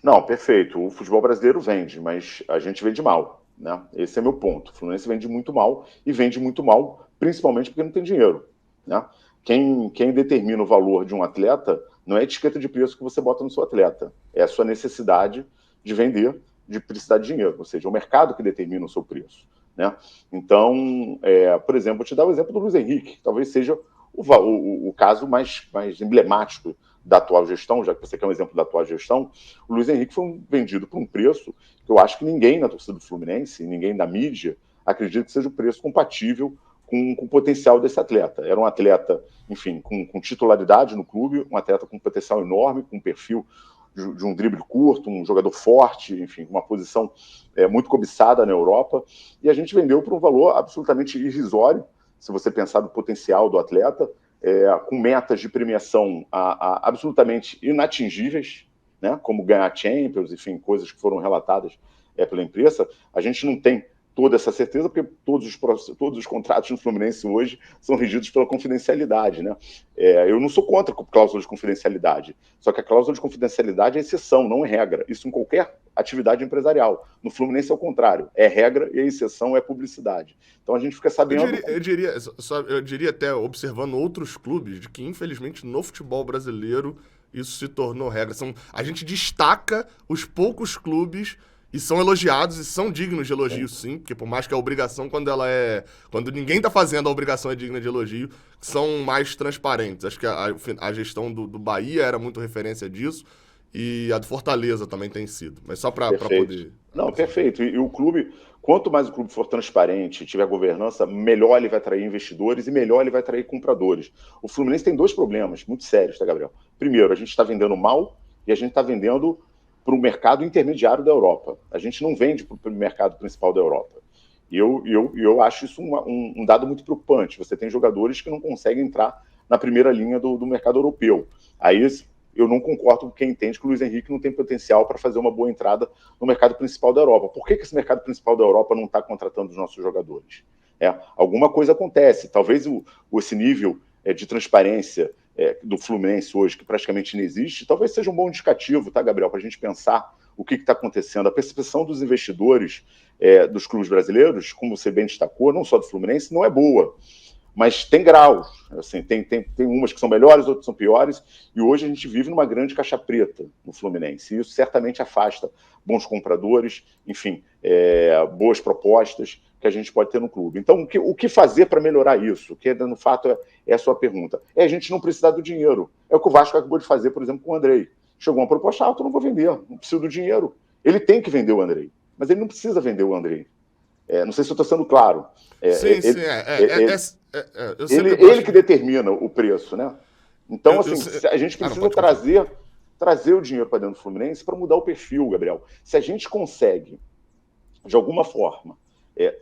Não, perfeito. O futebol brasileiro vende, mas a gente vende mal, né? Esse é meu ponto. O Fluminense vende muito mal e vende muito mal principalmente porque não tem dinheiro, né? Quem determina o valor de um atleta não é a etiqueta de preço que você bota no seu atleta, é a sua necessidade de vender, de precisar de dinheiro, ou seja, é o mercado que determina o seu preço, né? Então, por exemplo, vou te dar o exemplo do Luiz Henrique, que talvez seja o caso mais emblemático da atual gestão, já que você quer um exemplo da atual gestão. O Luiz Henrique foi vendido por um preço que eu acho que ninguém na torcida do Fluminense, ninguém da mídia, acredita que seja o preço compatível com o potencial desse atleta. Era um atleta, enfim, com titularidade no clube, um atleta com potencial enorme, com um perfil de um drible curto, um jogador forte, enfim, uma posição muito cobiçada na Europa, e a gente vendeu por um valor absolutamente irrisório, se você pensar no potencial do atleta, com metas de premiação absolutamente inatingíveis, né, como ganhar Champions, enfim, coisas que foram relatadas pela imprensa. A gente não tem toda essa certeza, porque todos os contratos no Fluminense hoje são regidos pela confidencialidade, né? Eu não sou contra a cláusula de confidencialidade, só que a cláusula de confidencialidade é exceção, não é regra. Isso em qualquer atividade empresarial. No Fluminense é o contrário, é regra e a exceção é publicidade. Então a gente fica sabendo... Eu diria até, observando outros clubes, de que infelizmente no futebol brasileiro isso se tornou regra. A gente destaca os poucos clubes e são elogiados e são dignos de elogio, sim, porque por mais que a obrigação, quando ninguém tá fazendo, a obrigação é digna de elogio, são mais transparentes. Acho que a gestão do Bahia era muito referência disso, e a do Fortaleza também tem sido. Mas só para poder... Não, perfeito. E o clube, quanto mais o clube for transparente, tiver governança, melhor ele vai atrair investidores e melhor ele vai atrair compradores. O Fluminense tem dois problemas muito sérios, tá, Gabriel? Primeiro, a gente está vendendo mal e a gente está vendendo para o mercado intermediário da Europa. A gente não vende para o mercado principal da Europa. E eu acho isso um dado muito preocupante. Você tem jogadores que não conseguem entrar na primeira linha do mercado europeu. Aí eu não concordo com quem entende que o Luiz Henrique não tem potencial para fazer uma boa entrada no mercado principal da Europa. Por que esse mercado principal da Europa não está contratando os nossos jogadores? Alguma coisa acontece. Talvez esse nível de transparência do Fluminense hoje, que praticamente não existe, talvez seja um bom indicativo, tá, Gabriel, para a gente pensar o que está acontecendo. A percepção dos investidores dos clubes brasileiros, como você bem destacou, não só do Fluminense, não é boa, mas tem graus. Assim, tem umas que são melhores, outras são piores, e hoje a gente vive numa grande caixa preta no Fluminense, e isso certamente afasta bons compradores, enfim, boas propostas que a gente pode ter no clube. Então, o que fazer para melhorar isso? Que, no fato, é a sua pergunta. A gente não precisar do dinheiro. É o que o Vasco acabou de fazer, por exemplo, com o Andrei. Chegou uma proposta alta, eu não vou vender, não preciso do dinheiro. Ele tem que vender o Andrei, mas ele não precisa vender o Andrei. Não sei se eu estou sendo claro. Ele que determina o preço, né? Então, a gente precisa trazer o dinheiro para dentro do Fluminense para mudar o perfil, Gabriel. Se a gente consegue, de alguma forma,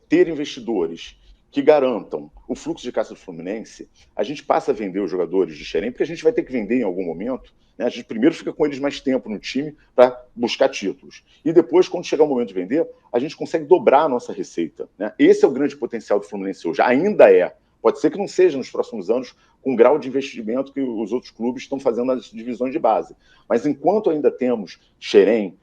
ter investidores que garantam o fluxo de caixa do Fluminense, a gente passa a vender os jogadores de Xerém, porque a gente vai ter que vender em algum momento, né? A gente primeiro fica com eles mais tempo no time para buscar títulos. E depois, quando chegar o momento de vender, a gente consegue dobrar a nossa receita, né? Esse é o grande potencial do Fluminense hoje. Ainda é. Pode ser que não seja nos próximos anos com o grau de investimento que os outros clubes estão fazendo nas divisões de base. Mas enquanto ainda temos Xerém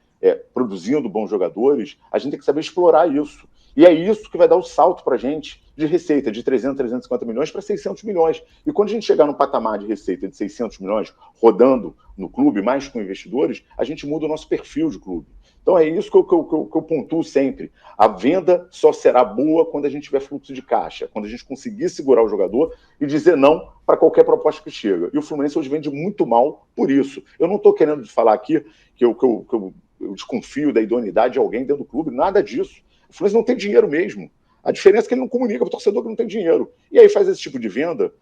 produzindo bons jogadores, a gente tem que saber explorar isso. E é isso que vai dar o salto para a gente de receita de 300, 350 milhões para 600 milhões. E quando a gente chegar no patamar de receita de 600 milhões, rodando no clube, mais com investidores, a gente muda o nosso perfil de clube. Então é isso que eu pontuo sempre. A venda só será boa quando a gente tiver fluxo de caixa, quando a gente conseguir segurar o jogador e dizer não para qualquer proposta que chega. E o Fluminense hoje vende muito mal por isso. Eu não estou querendo falar aqui que eu desconfio da idoneidade de alguém dentro do clube, nada disso. O Fluminense não tem dinheiro mesmo. A diferença é que ele não comunica para o torcedor que não tem dinheiro. E aí faz esse tipo de venda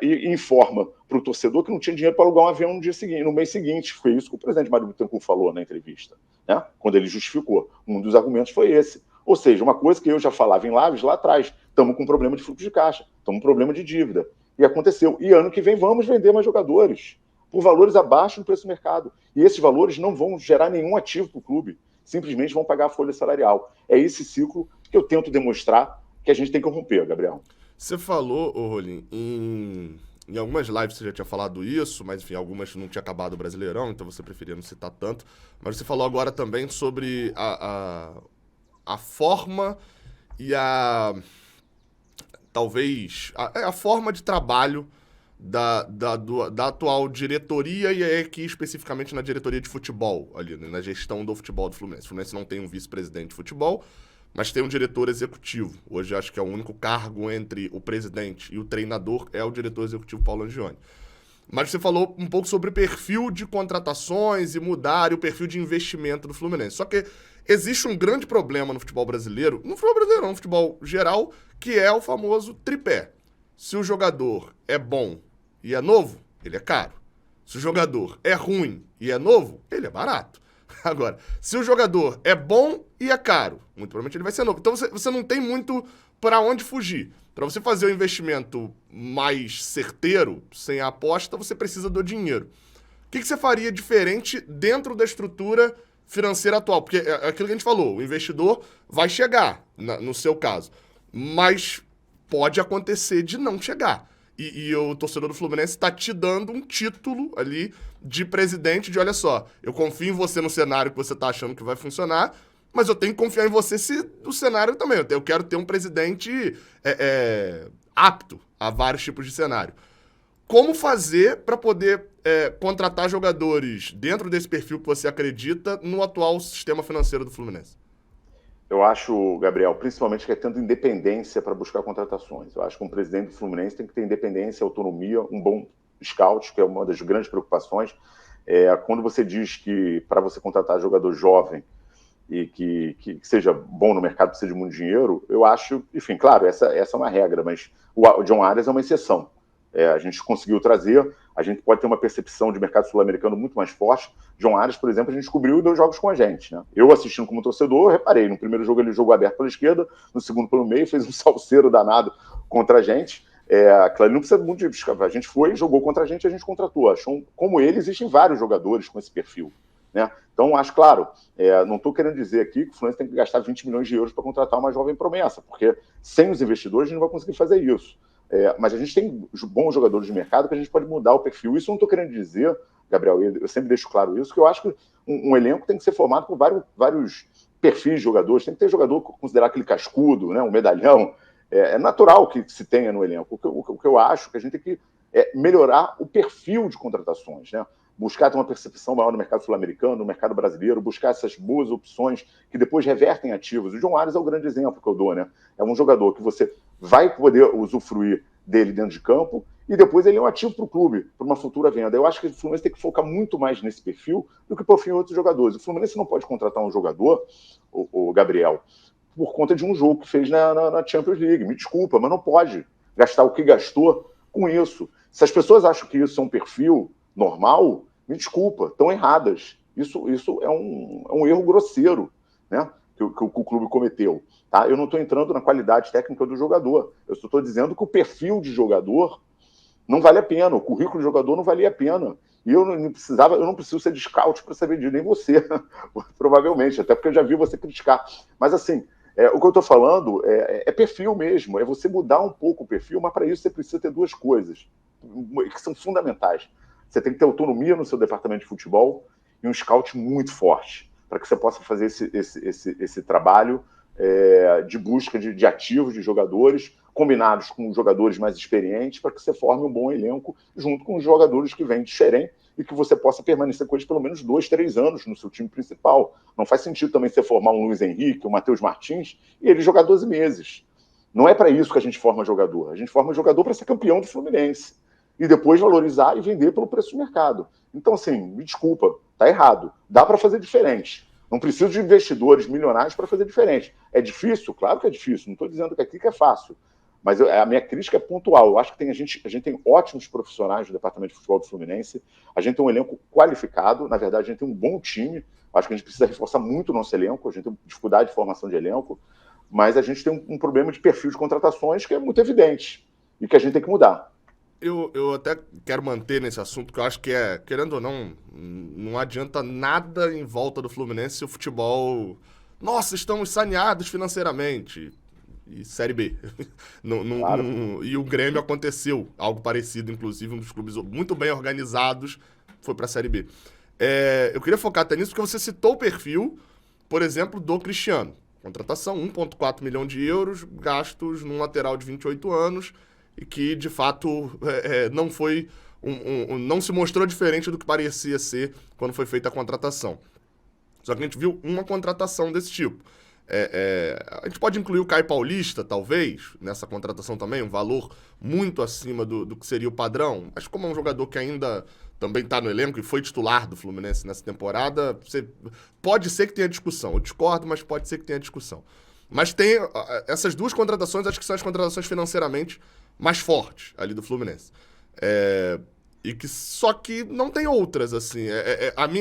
e informa para o torcedor que não tinha dinheiro para alugar um avião no mês seguinte. Foi isso que o presidente Mário Bittencourt falou na entrevista, né? Quando ele justificou. Um dos argumentos foi esse. Ou seja, uma coisa que eu já falava em lives lá atrás. Estamos com um problema de fluxo de caixa. Estamos com um problema de dívida. E aconteceu. E ano que vem vamos vender mais jogadores por valores abaixo do preço do mercado. E esses valores não vão gerar nenhum ativo para o clube. Simplesmente vão pagar a folha salarial. É esse ciclo que eu tento demonstrar que a gente tem que romper, Gabriel. Você falou, Rolim, em algumas lives você já tinha falado isso, mas enfim, algumas não tinha acabado o Brasileirão, então você preferia não citar tanto. Mas você falou agora também sobre a forma e talvez a forma de trabalho da atual diretoria e aqui especificamente na diretoria de futebol, ali, né, na gestão do futebol do Fluminense. O Fluminense não tem um vice-presidente de futebol, mas tem um diretor executivo. Hoje acho que é o único cargo entre o presidente e o treinador é o diretor executivo Paulo Angione. Mas você falou um pouco sobre o perfil de contratações e mudar o perfil de investimento do Fluminense. Só que existe um grande problema no futebol brasileiro, no futebol geral, que é o famoso tripé. Se o jogador é bom e é novo, ele é caro. Se o jogador é ruim e é novo, ele é barato. Agora, se o jogador é bom e é caro, muito provavelmente ele vai ser novo. Então você não tem muito para onde fugir. Para você fazer o investimento mais certeiro, sem a aposta, você precisa do dinheiro. O que você faria diferente dentro da estrutura financeira atual? Porque é aquilo que a gente falou, o investidor vai chegar, no seu caso, mas pode acontecer de não chegar. E o torcedor do Fluminense está te dando um título ali de presidente de, olha só, eu confio em você no cenário que você está achando que vai funcionar, mas eu tenho que confiar em você no cenário também. Eu quero ter um presidente apto a vários tipos de cenário. Como fazer para poder contratar jogadores dentro desse perfil que você acredita no atual sistema financeiro do Fluminense? Eu acho, Gabriel, principalmente que é tendo independência para buscar contratações. Eu acho que um presidente do Fluminense tem que ter independência, autonomia, um bom scout, que é uma das grandes preocupações. Quando você diz que para você contratar jogador jovem e que seja bom no mercado, precisa de muito dinheiro, eu acho, enfim, claro, essa é uma regra, mas o John Arias é uma exceção. A gente conseguiu trazer, a gente pode ter uma percepção de mercado sul-americano muito mais forte. John Arias, por exemplo, a gente descobriu e deu jogos com a gente, né? Eu assistindo como torcedor, reparei, no primeiro jogo ele jogou aberto pela esquerda, no segundo pelo meio, fez um salseiro danado contra a gente. Claro, não precisa muito de... A gente foi, jogou contra a gente contratou. Achou, como ele, existem vários jogadores com esse perfil, né? Então, acho, claro, não estou querendo dizer aqui que o Fluminense tem que gastar 20 milhões de euros para contratar uma jovem promessa, porque sem os investidores a gente não vai conseguir fazer isso. Mas a gente tem bons jogadores de mercado que a gente pode mudar o perfil. Isso eu não estou querendo dizer, Gabriel, eu sempre deixo claro isso, que eu acho que um elenco tem que ser formado por vários perfis de jogadores. Tem que ter jogador considerar aquele cascudo, né, um medalhão. É natural que se tenha no elenco. O que eu acho que a gente tem que melhorar o perfil de contratações, né? Buscar ter uma percepção maior no mercado sul-americano, no mercado brasileiro, buscar essas boas opções que depois revertem ativos. O John Arias é o grande exemplo que eu dou, né? É um jogador que você vai poder usufruir dele dentro de campo e depois ele é um ativo para o clube, para uma futura venda. Eu acho que o Fluminense tem que focar muito mais nesse perfil do que por fim outros jogadores. O Fluminense não pode contratar um jogador, o Gabriel, por conta de um jogo que fez na Champions League. Me desculpa, mas não pode gastar o que gastou com isso. Se as pessoas acham que isso é um perfil normal, me desculpa, estão erradas. Isso é um erro grosseiro, né, que o clube cometeu. Tá? Eu não estou entrando na qualidade técnica do jogador. Eu só estou dizendo que o perfil de jogador não vale a pena. O currículo de jogador não valia a pena. E eu não preciso ser de scout para saber disso, nem você, provavelmente, até porque eu já vi você criticar. Mas assim, o que eu estou falando é perfil mesmo, é você mudar um pouco o perfil, mas para isso você precisa ter duas coisas que são fundamentais. Você tem que ter autonomia no seu departamento de futebol e um scout muito forte, para que você possa fazer esse trabalho de busca de ativos, de jogadores, combinados com jogadores mais experientes, para que você forme um bom elenco junto com os jogadores que vêm de Xerém e que você possa permanecer com eles pelo menos 2, 3 anos no seu time principal. Não faz sentido também você formar um Luiz Henrique, um Matheus Martins, e ele jogar 12 meses. Não é para isso que a gente forma jogador. A gente forma jogador para ser campeão do Fluminense e depois valorizar e vender pelo preço do mercado. Então, assim, me desculpa, tá errado. Dá para fazer diferente. Não preciso de investidores milionários para fazer diferente. É difícil? Claro que é difícil. Não estou dizendo que aqui que é fácil. Mas a minha crítica é pontual. Eu acho que a gente tem ótimos profissionais no departamento de futebol do Fluminense. A gente tem um elenco qualificado. Na verdade, a gente tem um bom time. Acho que a gente precisa reforçar muito o nosso elenco. A gente tem dificuldade de formação de elenco. Mas a gente tem um problema de perfil de contratações que é muito evidente e que a gente tem que mudar. Eu até quero manter nesse assunto, que eu acho que querendo ou não, não adianta nada em volta do Fluminense se o futebol... Nossa, estamos saneados financeiramente. E Série B. Claro. E o Grêmio aconteceu algo parecido, inclusive um dos clubes muito bem organizados foi para a Série B. Eu queria focar até nisso, porque você citou o perfil, por exemplo, do Cristiano. Contratação, 1,4 milhão de euros, gastos num lateral de 28 anos, e que, de fato, não foi não se mostrou diferente do que parecia ser quando foi feita a contratação. Só que a gente viu uma contratação desse tipo. A gente pode incluir o Caio Paulista, talvez, nessa contratação também, um valor muito acima do que seria o padrão, mas como é um jogador que ainda também está no elenco e foi titular do Fluminense nessa temporada, pode ser que tenha discussão. Eu discordo, mas pode ser que tenha discussão. Mas tem essas duas contratações, acho que são as contratações financeiramente mais fortes ali do Fluminense. E que só que não tem outras, assim.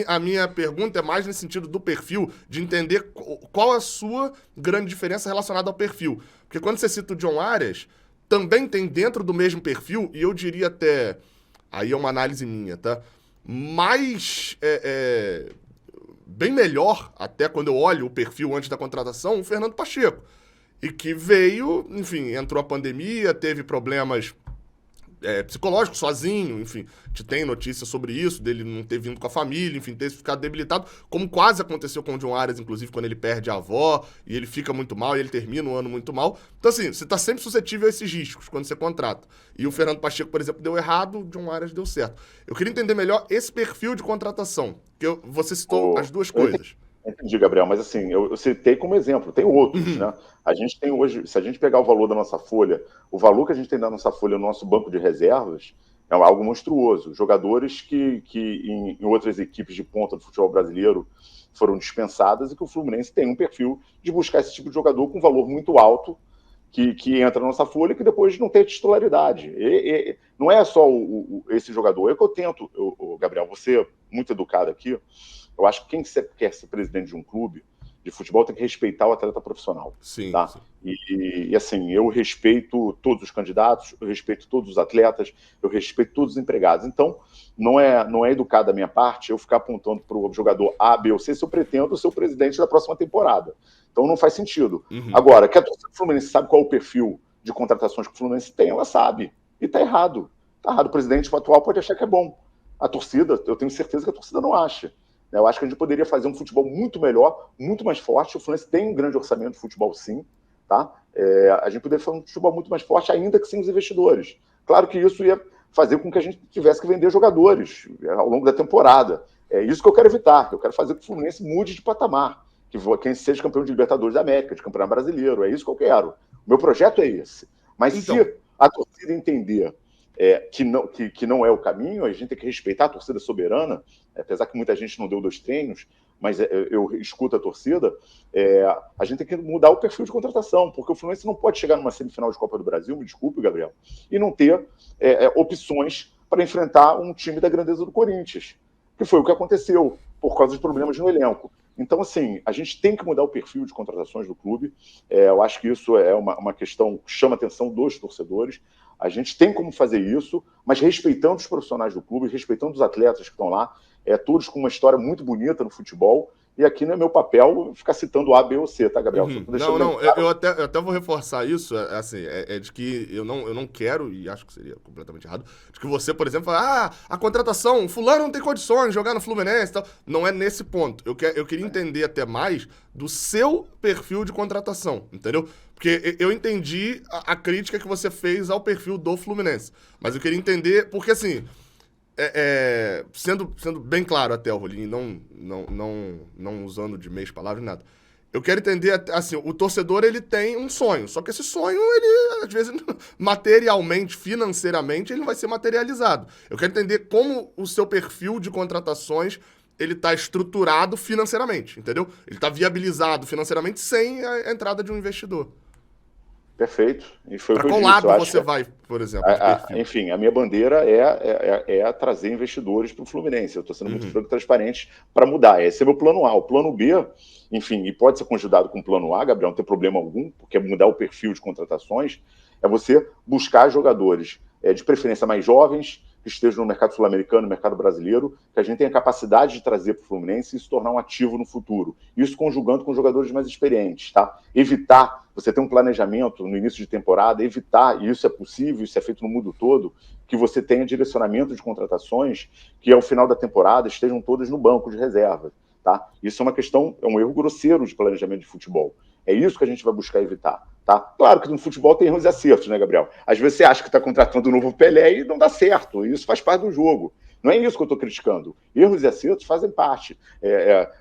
A minha pergunta é mais nesse sentido do perfil, de entender qual a sua grande diferença relacionada ao perfil. Porque quando você cita o John Arias, também tem dentro do mesmo perfil, e eu diria até. Aí é uma análise minha, tá? Mais. Bem melhor, até quando eu olho o perfil antes da contratação, o Fernando Pacheco. E que veio, enfim, entrou a pandemia, teve problemas psicológico, sozinho, enfim. A gente tem notícia sobre isso, dele não ter vindo com a família, enfim, ter ficado debilitado, como quase aconteceu com o John Arias, inclusive, quando ele perde a avó, e ele fica muito mal, e ele termina o ano muito mal. Então, assim, você tá sempre suscetível a esses riscos quando você contrata. E o Fernando Pacheco, por exemplo, deu errado, o John Arias deu certo. Eu queria entender melhor esse perfil de contratação, que você citou as duas coisas. Entendi, Gabriel, mas assim, eu citei como exemplo, tem outros, né? A gente tem hoje, se a gente pegar o valor da nossa folha, o valor que a gente tem da nossa folha no nosso banco de reservas é algo monstruoso. Jogadores que em outras equipes de ponta do futebol brasileiro foram dispensadas e que o Fluminense tem um perfil de buscar esse tipo de jogador com valor muito alto que entra na nossa folha e que depois não tem titularidade. Não é só esse jogador. É que eu tento, Gabriel, você muito educado aqui, eu acho que quem quer ser presidente de um clube de futebol tem que respeitar o atleta profissional. Sim. Tá? Sim. E assim, eu respeito todos os candidatos, eu respeito todos os atletas, eu respeito todos os empregados. Então, não é educado da minha parte eu ficar apontando para o jogador A, B ou C se eu pretendo ser o presidente da próxima temporada. Então, não faz sentido. Agora, que a torcida do Fluminense sabe qual é o perfil de contratações que o Fluminense tem, ela sabe. E está errado. Está errado. O presidente atual pode achar que é bom. A torcida, eu tenho certeza que a torcida não acha. Eu acho que a gente poderia fazer um futebol muito melhor, muito mais forte. O Fluminense tem um grande orçamento de futebol, sim. Tá? A gente poderia fazer um futebol muito mais forte, ainda que sem os investidores. Claro que isso ia fazer com que a gente tivesse que vender jogadores ao longo da temporada. É isso que eu quero evitar. Eu quero fazer que o Fluminense mude de patamar. Que quem seja campeão de Libertadores da América, de Campeonato Brasileiro. É isso que eu quero. O meu projeto é esse. Mas então, se a torcida entender que não é o caminho, a gente tem que respeitar a torcida soberana, apesar que muita gente não deu 2 treinos, mas eu escuto a torcida, a gente tem que mudar o perfil de contratação, porque o Fluminense não pode chegar numa semifinal de Copa do Brasil, me desculpe, Gabriel, e não ter opções para enfrentar um time da grandeza do Corinthians, que foi o que aconteceu, por causa de problemas no elenco. Então, assim, a gente tem que mudar o perfil de contratações do clube. Eu acho que isso é uma questão que chama a atenção dos torcedores. A gente tem como fazer isso, mas respeitando os profissionais do clube, respeitando os atletas que estão lá, todos com uma história muito bonita no futebol. E aqui não é meu papel ficar citando A, B ou C, tá, Gabriel? Eu até vou reforçar isso, de que eu não quero, e acho que seria completamente errado, de que você, por exemplo, fala, a contratação, fulano não tem condições de jogar no Fluminense e tal. Não é nesse ponto. Eu queria entender até mais do seu perfil de contratação, entendeu? Porque eu entendi a crítica que você fez ao perfil do Fluminense. Mas eu queria entender, porque assim, sendo bem claro até, Rolim, não usando de meias palavras, nada. Eu quero entender, assim, o torcedor, ele tem um sonho, só que esse sonho, ele, às vezes, materialmente, financeiramente, ele não vai ser materializado. Eu quero entender como o seu perfil de contratações, ele tá estruturado financeiramente, entendeu? Ele tá viabilizado financeiramente sem a entrada de um investidor. Perfeito. E foi para qual lado você vai, por exemplo? Enfim, a minha bandeira é trazer investidores para o Fluminense. Eu estou sendo muito franco e transparente para mudar. Esse é meu plano A. O plano B, enfim, e pode ser conjugado com o plano A, Gabriel, não tem problema algum, porque é mudar o perfil de contratações, é você buscar jogadores de preferência mais jovens, que estejam no mercado sul-americano, no mercado brasileiro, que a gente tenha capacidade de trazer para o Fluminense e se tornar um ativo no futuro. Isso conjugando com jogadores mais experientes, tá? Evitar, você ter um planejamento no início de temporada, evitar, e isso é possível, isso é feito no mundo todo, que você tenha direcionamento de contratações que ao final da temporada estejam todas no banco de reserva, tá? Isso é uma questão, é um erro grosseiro de planejamento de futebol. É isso que a gente vai buscar evitar. Tá? Claro que no futebol tem erros e acertos, né, Gabriel? Às vezes você acha que está contratando um novo Pelé e não dá certo. Isso faz parte do jogo. Não é isso que eu estou criticando. Erros e acertos fazem parte.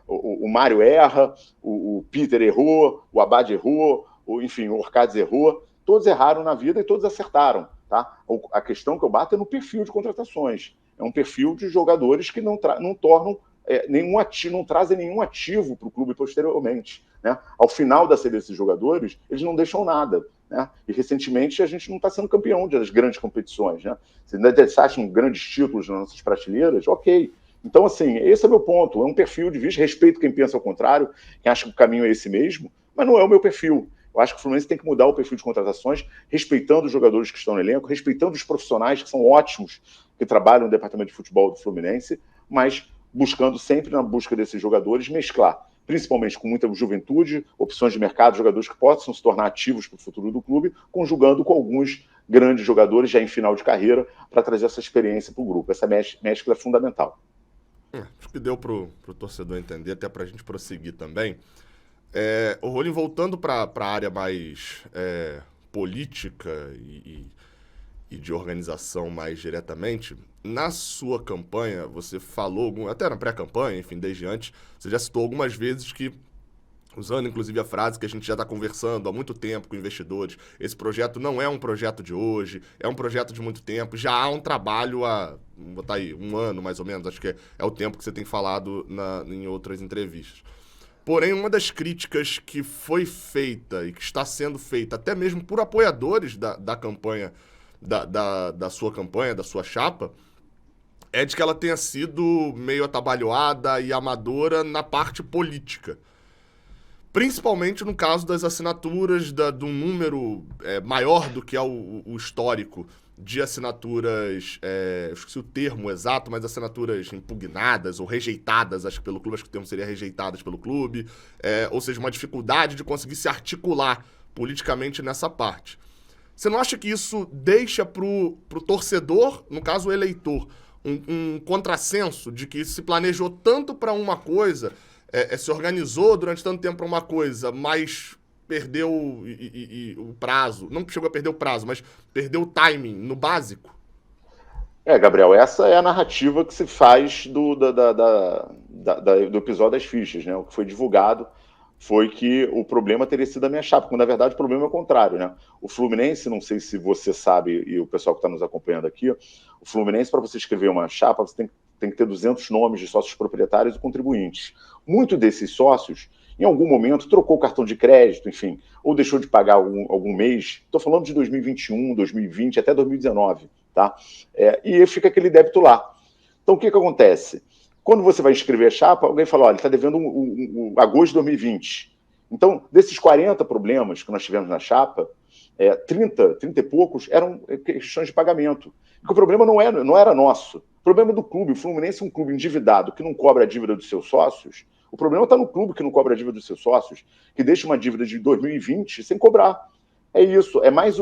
O Mário erra, o Peter errou, o Abad errou, enfim, o Orcades errou. Todos erraram na vida e todos acertaram. Tá? A questão que eu bato é no perfil de contratações. É um perfil de jogadores que não tornam nenhum ativo, não trazem nenhum ativo para o clube posteriormente. né? Ao final da série desses jogadores, eles não deixam nada. Né? E recentemente a gente não está sendo campeão das grandes competições. Né? Se ainda acham grandes títulos nas nossas prateleiras, ok. Então, assim, esse é meu ponto. É um perfil de vista, respeito quem pensa ao contrário, quem acha que o caminho é esse mesmo, mas não é o meu perfil. Eu acho que o Fluminense tem que mudar o perfil de contratações, respeitando os jogadores que estão no elenco, respeitando os profissionais que são ótimos, que trabalham no departamento de futebol do Fluminense, mas buscando sempre, na busca desses jogadores, mesclar, principalmente com muita juventude, opções de mercado, jogadores que possam se tornar ativos para o futuro do clube, conjugando com alguns grandes jogadores já em final de carreira para trazer essa experiência para o grupo. Essa mescla é fundamental. Acho que deu pro torcedor entender, até pra gente prosseguir também. O Rolim, voltando para a área mais política e de organização mais diretamente, na sua campanha, você falou, até na pré-campanha, enfim, desde antes, você já citou algumas vezes que, usando inclusive a frase que a gente já está conversando há muito tempo com investidores, esse projeto não é um projeto de hoje, é um projeto de muito tempo, já há um trabalho há, vou botar aí, 1 ano mais ou menos, acho que é o tempo que você tem falado em outras entrevistas. Porém, uma das críticas que foi feita e que está sendo feita, até mesmo por apoiadores da campanha, da sua campanha, da sua chapa, é de que ela tenha sido meio atabalhoada e amadora na parte política. Principalmente no caso das assinaturas, de um número maior do que é o histórico de assinaturas, eu esqueci o termo exato, mas assinaturas impugnadas ou rejeitadas, acho que pelo clube, acho que o termo seria rejeitadas pelo clube, ou seja, uma dificuldade de conseguir se articular politicamente nessa parte. Você não acha que isso deixa pro torcedor, no caso o eleitor, um contrassenso de que se planejou tanto para uma coisa, se organizou durante tanto tempo para uma coisa, mas perdeu o prazo, não chegou a perder o prazo, mas perdeu o timing no básico? Gabriel, essa é a narrativa que se faz do episódio das fichas, né? O que foi divulgado foi que o problema teria sido a minha chapa, quando na verdade o problema é o contrário, né? O Fluminense, não sei se você sabe, e o pessoal que está nos acompanhando aqui, o Fluminense, para você escrever uma chapa, você tem que ter 200 nomes de sócios proprietários e contribuintes. Muitos desses sócios, em algum momento, trocou o cartão de crédito, enfim, ou deixou de pagar algum mês. Estou falando de 2021, 2020, até 2019, tá? E fica aquele débito lá. Então, o que acontece? Quando você vai inscrever a chapa, alguém fala, olha, está devendo agosto de 2020. Então, desses 40 problemas que nós tivemos na chapa, 30 e poucos eram questões de pagamento. Porque o problema não era nosso. O problema é do clube. O Fluminense é um clube endividado que não cobra a dívida dos seus sócios. O problema está no clube que não cobra a dívida dos seus sócios, que deixa uma dívida de 2020 sem cobrar. É isso, é mais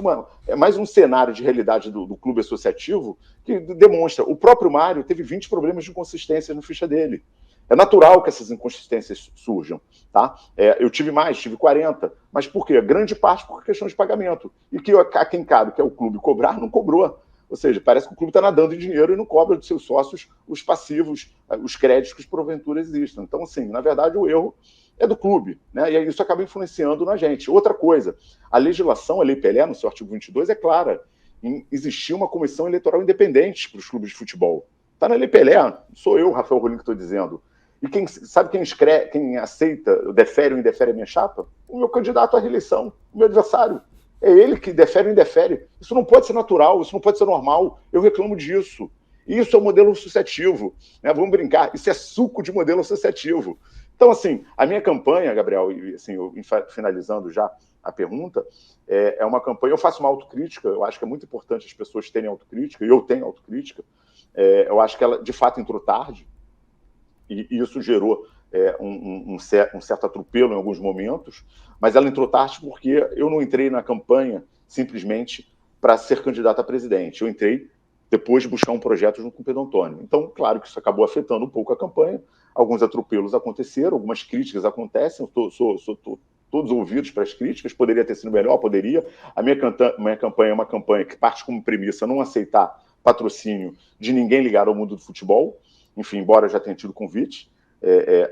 um cenário de realidade do clube associativo que demonstra. O próprio Mário teve 20 problemas de inconsistência na ficha dele. É natural que essas inconsistências surjam. Tá? Eu tive 40. Mas por quê? Grande parte por questão de pagamento. E que a quem cabe, que é o clube, cobrar, não cobrou. Ou seja, parece que o clube está nadando em dinheiro e não cobra dos seus sócios os passivos, os créditos que porventura existem. Então, assim, na verdade, o erro é do clube, né? E isso acaba influenciando na gente. Outra coisa, a legislação, a Lei Pelé, no seu artigo 22, é clara em existir uma comissão eleitoral independente para os clubes de futebol. Está na Lei Pelé, sou eu, Rafael Rolim, que estou dizendo. E sabe quem aceita, defere ou indefere a minha chapa? O meu candidato à reeleição, o meu adversário. É ele que defere ou indefere. Isso não pode ser natural, isso não pode ser normal. Eu reclamo disso. Isso é um modelo associativo. Né? Vamos brincar, isso é suco de modelo associativo. Então, assim, a minha campanha, Gabriel, e assim, finalizando já a pergunta, é uma campanha, eu faço uma autocrítica, eu acho que é muito importante as pessoas terem autocrítica, e eu tenho autocrítica, eu acho que ela, de fato, entrou tarde, e isso gerou um certo atropelo em alguns momentos, mas ela entrou tarde porque eu não entrei na campanha simplesmente para ser candidato a presidente, eu entrei depois de buscar um projeto junto com o Pedro Antônio. Então, claro que isso acabou afetando um pouco a campanha, alguns atropelos aconteceram, algumas críticas acontecem, sou todos ouvidos para as críticas, poderia ter sido melhor, poderia. A minha campanha é uma campanha que parte como premissa não aceitar patrocínio de ninguém ligado ao mundo do futebol, enfim, embora eu já tenha tido convite,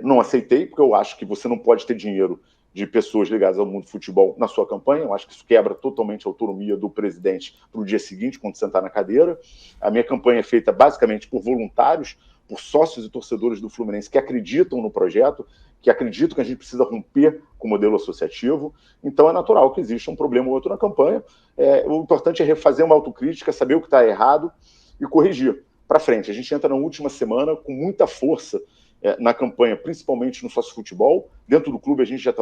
não aceitei, porque eu acho que você não pode ter dinheiro de pessoas ligadas ao mundo do futebol na sua campanha. Eu acho que isso quebra totalmente a autonomia do presidente para o dia seguinte, quando sentar na cadeira. A minha campanha é feita basicamente por voluntários, por sócios e torcedores do Fluminense que acreditam no projeto, que acreditam que a gente precisa romper com o modelo associativo. Então é natural que exista um problema ou outro na campanha. O importante é refazer uma autocrítica, saber o que está errado e corrigir para frente. A gente entra na última semana com muita força na campanha, principalmente no sócio-futebol. Dentro do clube a gente já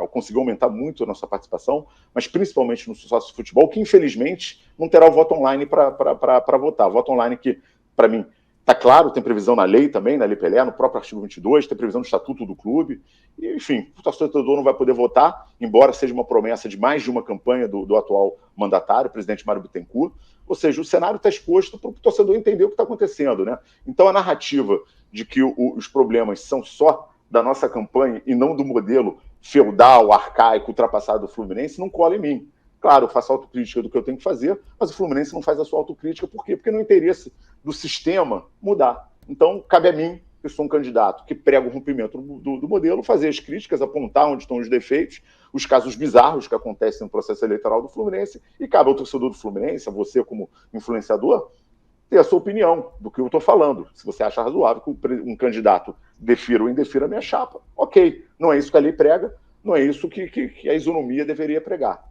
conseguiu aumentar muito a nossa participação, mas principalmente no sócio-futebol, que infelizmente não terá o voto online para votar. Voto online que, para mim, está claro, tem previsão na lei também, na Lei Pelé, no próprio artigo 22, tem previsão no estatuto do clube. E, enfim, o torcedor não vai poder votar, embora seja uma promessa de mais de uma campanha do atual mandatário, o presidente Mário Bittencourt. Ou seja, o cenário está exposto para o torcedor entender o que está acontecendo, né? Então, a narrativa de que os problemas são só da nossa campanha e não do modelo feudal, arcaico, ultrapassado do Fluminense, não cola em mim. Claro, eu faço autocrítica do que eu tenho que fazer, mas o Fluminense não faz a sua autocrítica. Por quê? Porque não é interesse do sistema mudar. Então, cabe a mim, que sou um candidato que prega o rompimento do modelo, fazer as críticas, apontar onde estão os defeitos, os casos bizarros que acontecem no processo eleitoral do Fluminense, e cabe ao torcedor do Fluminense, a você como influenciador, ter a sua opinião do que eu estou falando. Se você acha razoável que um candidato defira ou indefira a minha chapa, ok. Não é isso que a lei prega, não é isso que a isonomia deveria pregar.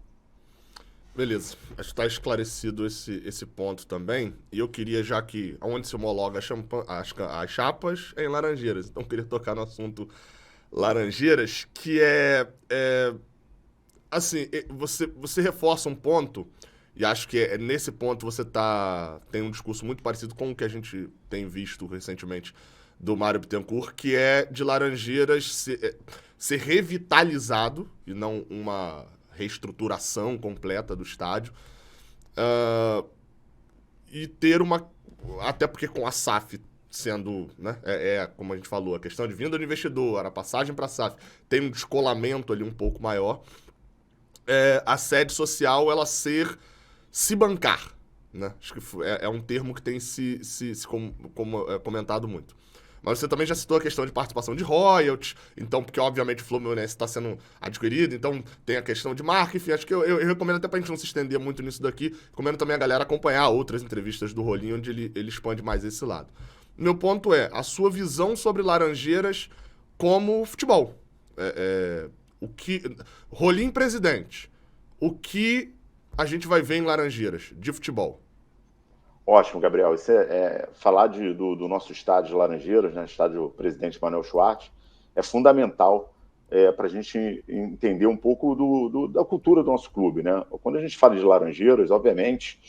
Beleza, acho que está esclarecido esse ponto também. E eu queria, já que onde se homologa as chapas é em Laranjeiras, então eu queria tocar no assunto Laranjeiras, que assim, você reforça um ponto, e acho que nesse ponto você tem um discurso muito parecido com o que a gente tem visto recentemente do Mário Bittencourt, que é de Laranjeiras ser revitalizado, e não uma reestruturação completa do estádio, e ter até porque com a SAF sendo, né, como a gente falou, a questão de vinda do investidor, a passagem para a SAF, tem um descolamento ali um pouco maior, a sede social ela se bancar, né? Acho que é um termo que tem se comentado muito. Mas você também já citou a questão de participação de royalties, então, porque obviamente o Fluminense está sendo adquirido, então tem a questão de marca, enfim, acho que eu recomendo até pra gente não se estender muito nisso daqui, recomendo também a galera acompanhar outras entrevistas do Rolinho, onde ele expande mais esse lado. Meu ponto é a sua visão sobre Laranjeiras como futebol. Rolinho presidente, o que a gente vai ver em Laranjeiras de futebol? Ótimo, Gabriel. Falar do nosso estádio de Laranjeiras, né, estádio Presidente Manuel Schwartz, é fundamental para a gente entender um pouco da cultura do nosso clube, né? Quando a gente fala de Laranjeiras, obviamente,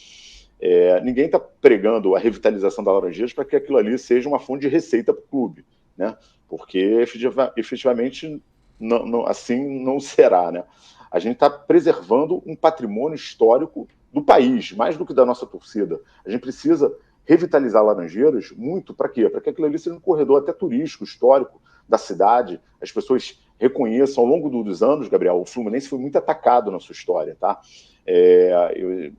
ninguém está pregando a revitalização da Laranjeiras para que aquilo ali seja uma fonte de receita para o clube, né? Porque efetivamente assim não será, né? A gente está preservando um patrimônio histórico do país, mais do que da nossa torcida. A gente precisa revitalizar Laranjeiras muito para quê? Para que aquilo ali seja um corredor até turístico, histórico da cidade, as pessoas reconheçam. Ao longo dos anos, Gabriel, o Fluminense foi muito atacado na sua história, tá?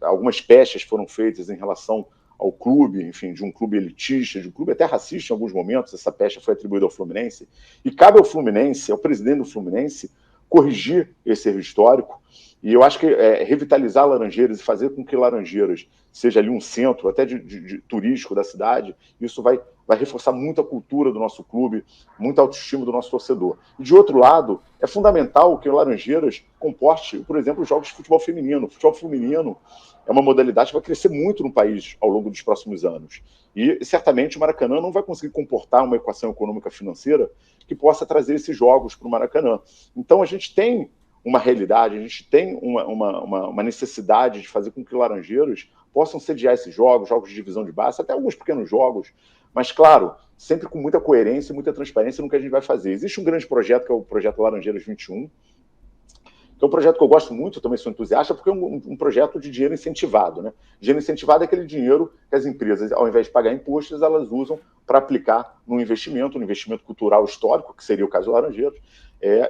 Algumas pechas foram feitas em relação ao clube, enfim, de um clube elitista, de um clube até racista em alguns momentos, essa pecha foi atribuída ao Fluminense, e cabe ao Fluminense, ao presidente do Fluminense, corrigir esse erro histórico. E eu acho que revitalizar Laranjeiras e fazer com que Laranjeiras seja ali um centro até de turístico da cidade, isso vai reforçar muito a cultura do nosso clube, muita autoestima do nosso torcedor. E de outro lado, é fundamental que Laranjeiras comporte, por exemplo, os jogos de futebol feminino. O futebol feminino é uma modalidade que vai crescer muito no país ao longo dos próximos anos. E certamente o Maracanã não vai conseguir comportar uma equação econômica financeira que possa trazer esses jogos para o Maracanã. Então a gente tem uma realidade, a gente tem uma necessidade de fazer com que Laranjeiras possam sediar esses jogos de divisão de base, até alguns pequenos jogos, mas, claro, sempre com muita coerência e muita transparência no que a gente vai fazer. Existe um grande projeto, que é o projeto Laranjeiras 21, que é um projeto que eu gosto muito, eu também sou entusiasta, porque é um projeto de dinheiro incentivado, né? Dinheiro incentivado é aquele dinheiro que as empresas, ao invés de pagar impostos, elas usam para aplicar no investimento cultural histórico, que seria o caso do Laranjeiras.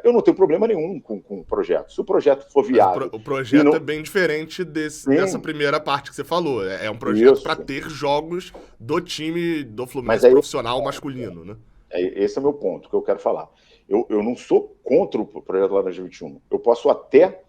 Eu não tenho problema nenhum com o projeto. Se o projeto for viável... O projeto é bem diferente dessa primeira parte que você falou. É um projeto para ter jogos do time do Fluminense profissional masculino, né? Esse é o meu ponto que eu quero falar. Eu não sou contra o projeto Laranja 21. Eu posso até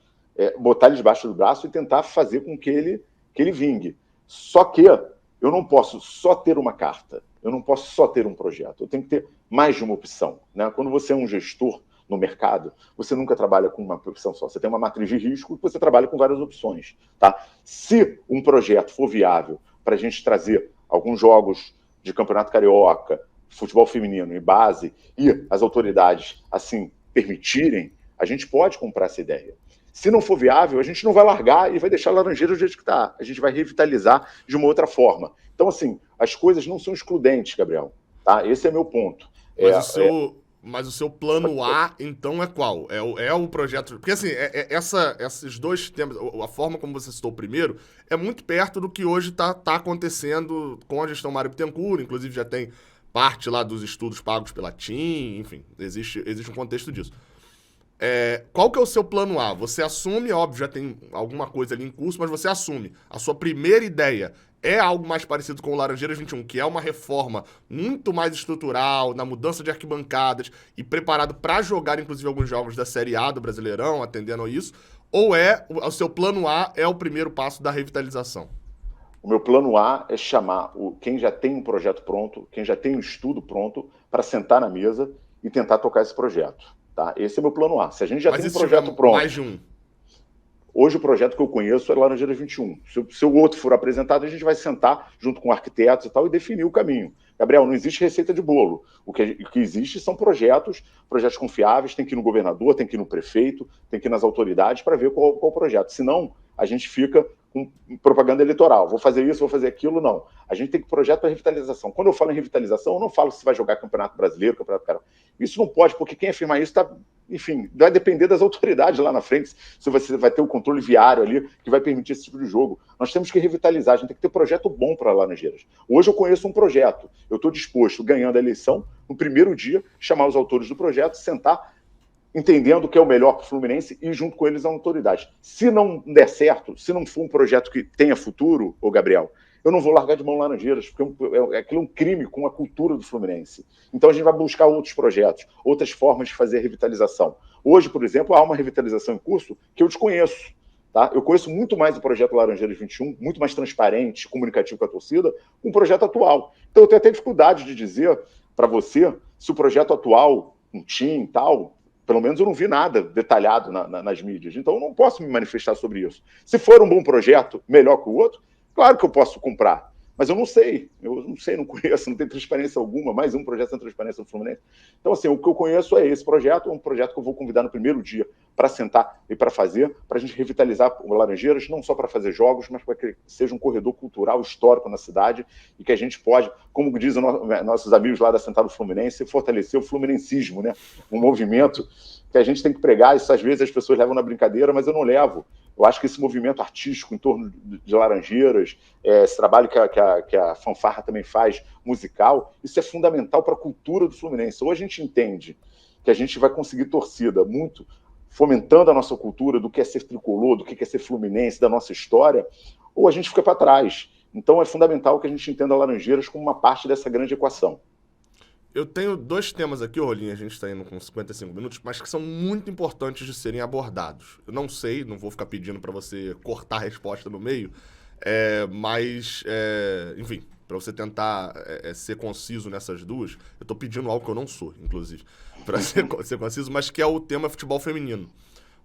botar ele debaixo do braço e tentar fazer com que ele vingue. Só que eu não posso só ter uma carta. Eu não posso só ter um projeto, eu tenho que ter mais de uma opção, né? Quando você é um gestor no mercado, você nunca trabalha com uma opção só. Você tem uma matriz de risco e você trabalha com várias opções, tá? Se um projeto for viável para a gente trazer alguns jogos de Campeonato Carioca, futebol feminino e base, e as autoridades assim permitirem, a gente pode comprar essa ideia. Se não for viável, a gente não vai largar e vai deixar a Laranjeira do jeito que está. A gente vai revitalizar de uma outra forma. Então, assim, as coisas não são excludentes, Gabriel. Tá? Esse é meu ponto. Mas o seu plano A, então, é qual? É o projeto... Porque, assim, esses dois temas, a forma como você citou o primeiro, é muito perto do que hoje tá acontecendo com a gestão Mário Bittencourt. Inclusive, já tem parte lá dos estudos pagos pela TIM, enfim, existe um contexto disso. Qual que é o seu plano A? Você assume, óbvio, já tem alguma coisa ali em curso, mas você assume. A sua primeira ideia é algo mais parecido com o Laranjeiras 21, que é uma reforma muito mais estrutural, na mudança de arquibancadas e preparado para jogar, inclusive, alguns jogos da Série A do Brasileirão, atendendo a isso? Ou o seu plano A é o primeiro passo da revitalização? O meu plano A é chamar quem já tem um projeto pronto, quem já tem um estudo pronto, para sentar na mesa e tentar tocar esse projeto. Tá? Esse é meu plano A. Se a gente já tem um projeto pronto... mais de um. Hoje o projeto que eu conheço é Laranjeiras 21. Se o outro for apresentado, a gente vai sentar junto com arquitetos e tal e definir o caminho. Gabriel, não existe receita de bolo. O que existe são projetos confiáveis, tem que ir no governador, tem que ir no prefeito, tem que ir nas autoridades para ver qual o projeto. Senão, a gente fica com propaganda eleitoral. Vou fazer isso, vou fazer aquilo, não. A gente tem que projeto para revitalização. Quando eu falo em revitalização, eu não falo se vai jogar Campeonato Brasileiro, Campeonato Carioca. Isso não pode, porque quem afirmar isso está... Enfim, vai depender das autoridades lá na frente, se você vai ter o controle viário ali que vai permitir esse tipo de jogo. Nós temos que revitalizar, a gente tem que ter projeto bom para Laranjeiras. Hoje eu conheço um projeto, eu estou disposto, ganhando a eleição, no primeiro dia, chamar os autores do projeto, sentar, entendendo o que é o melhor para o Fluminense e junto com eles a autoridade. Se não der certo, se não for um projeto que tenha futuro, ô Gabriel, eu não vou largar de mão Laranjeiras, porque aquilo é um crime com a cultura do Fluminense. Então a gente vai buscar outros projetos, outras formas de fazer a revitalização. Hoje, por exemplo, há uma revitalização em curso que eu desconheço. Tá? Eu conheço muito mais o projeto Laranjeiras 21, muito mais transparente, comunicativo com a torcida, com o projeto atual. Então eu tenho até dificuldade de dizer para você se o projeto atual, um TIM e tal, pelo menos eu não vi nada detalhado nas mídias. Então eu não posso me manifestar sobre isso. Se for um bom projeto, melhor que o outro, claro que eu posso comprar, mas eu não sei, não conheço, não tem transparência alguma, mais um projeto sem transparência do Fluminense. Então, assim, o que eu conheço é esse projeto, é um projeto que eu vou convidar no primeiro dia para sentar e para fazer, para a gente revitalizar o Laranjeiras, não só para fazer jogos, mas para que seja um corredor cultural histórico na cidade e que a gente pode, como dizem nossos amigos lá da Central do Fluminense, fortalecer o fluminensismo, né? Um movimento que a gente tem que pregar, isso às vezes as pessoas levam na brincadeira, mas eu não levo. Eu acho que esse movimento artístico em torno de Laranjeiras, esse trabalho que a Fanfarra também faz, musical, isso é fundamental para a cultura do Fluminense. Ou a gente entende que a gente vai conseguir torcida muito fomentando a nossa cultura do que é ser tricolor, do que é ser fluminense, da nossa história, ou a gente fica para trás. Então é fundamental que a gente entenda Laranjeiras como uma parte dessa grande equação. Eu tenho dois temas aqui, Rolinha, a gente está indo com 55 minutos, mas que são muito importantes de serem abordados. Eu não sei, não vou ficar pedindo para você cortar a resposta no meio, enfim, para você tentar ser conciso nessas duas, eu estou pedindo algo que eu não sou, inclusive, para ser conciso, mas que é o tema futebol feminino.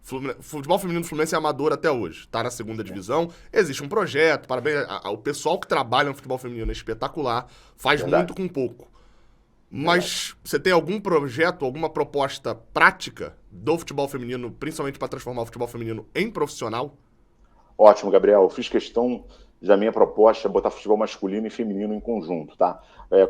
Futebol feminino do Fluminense é amador até hoje, está na segunda divisão, existe um projeto, parabéns, o pessoal que trabalha no futebol feminino é espetacular, faz muito com pouco. Mas você tem algum projeto, alguma proposta prática do futebol feminino, principalmente para transformar o futebol feminino em profissional? Ótimo, Gabriel. Eu fiz questão da minha proposta botar futebol masculino e feminino em conjunto, tá?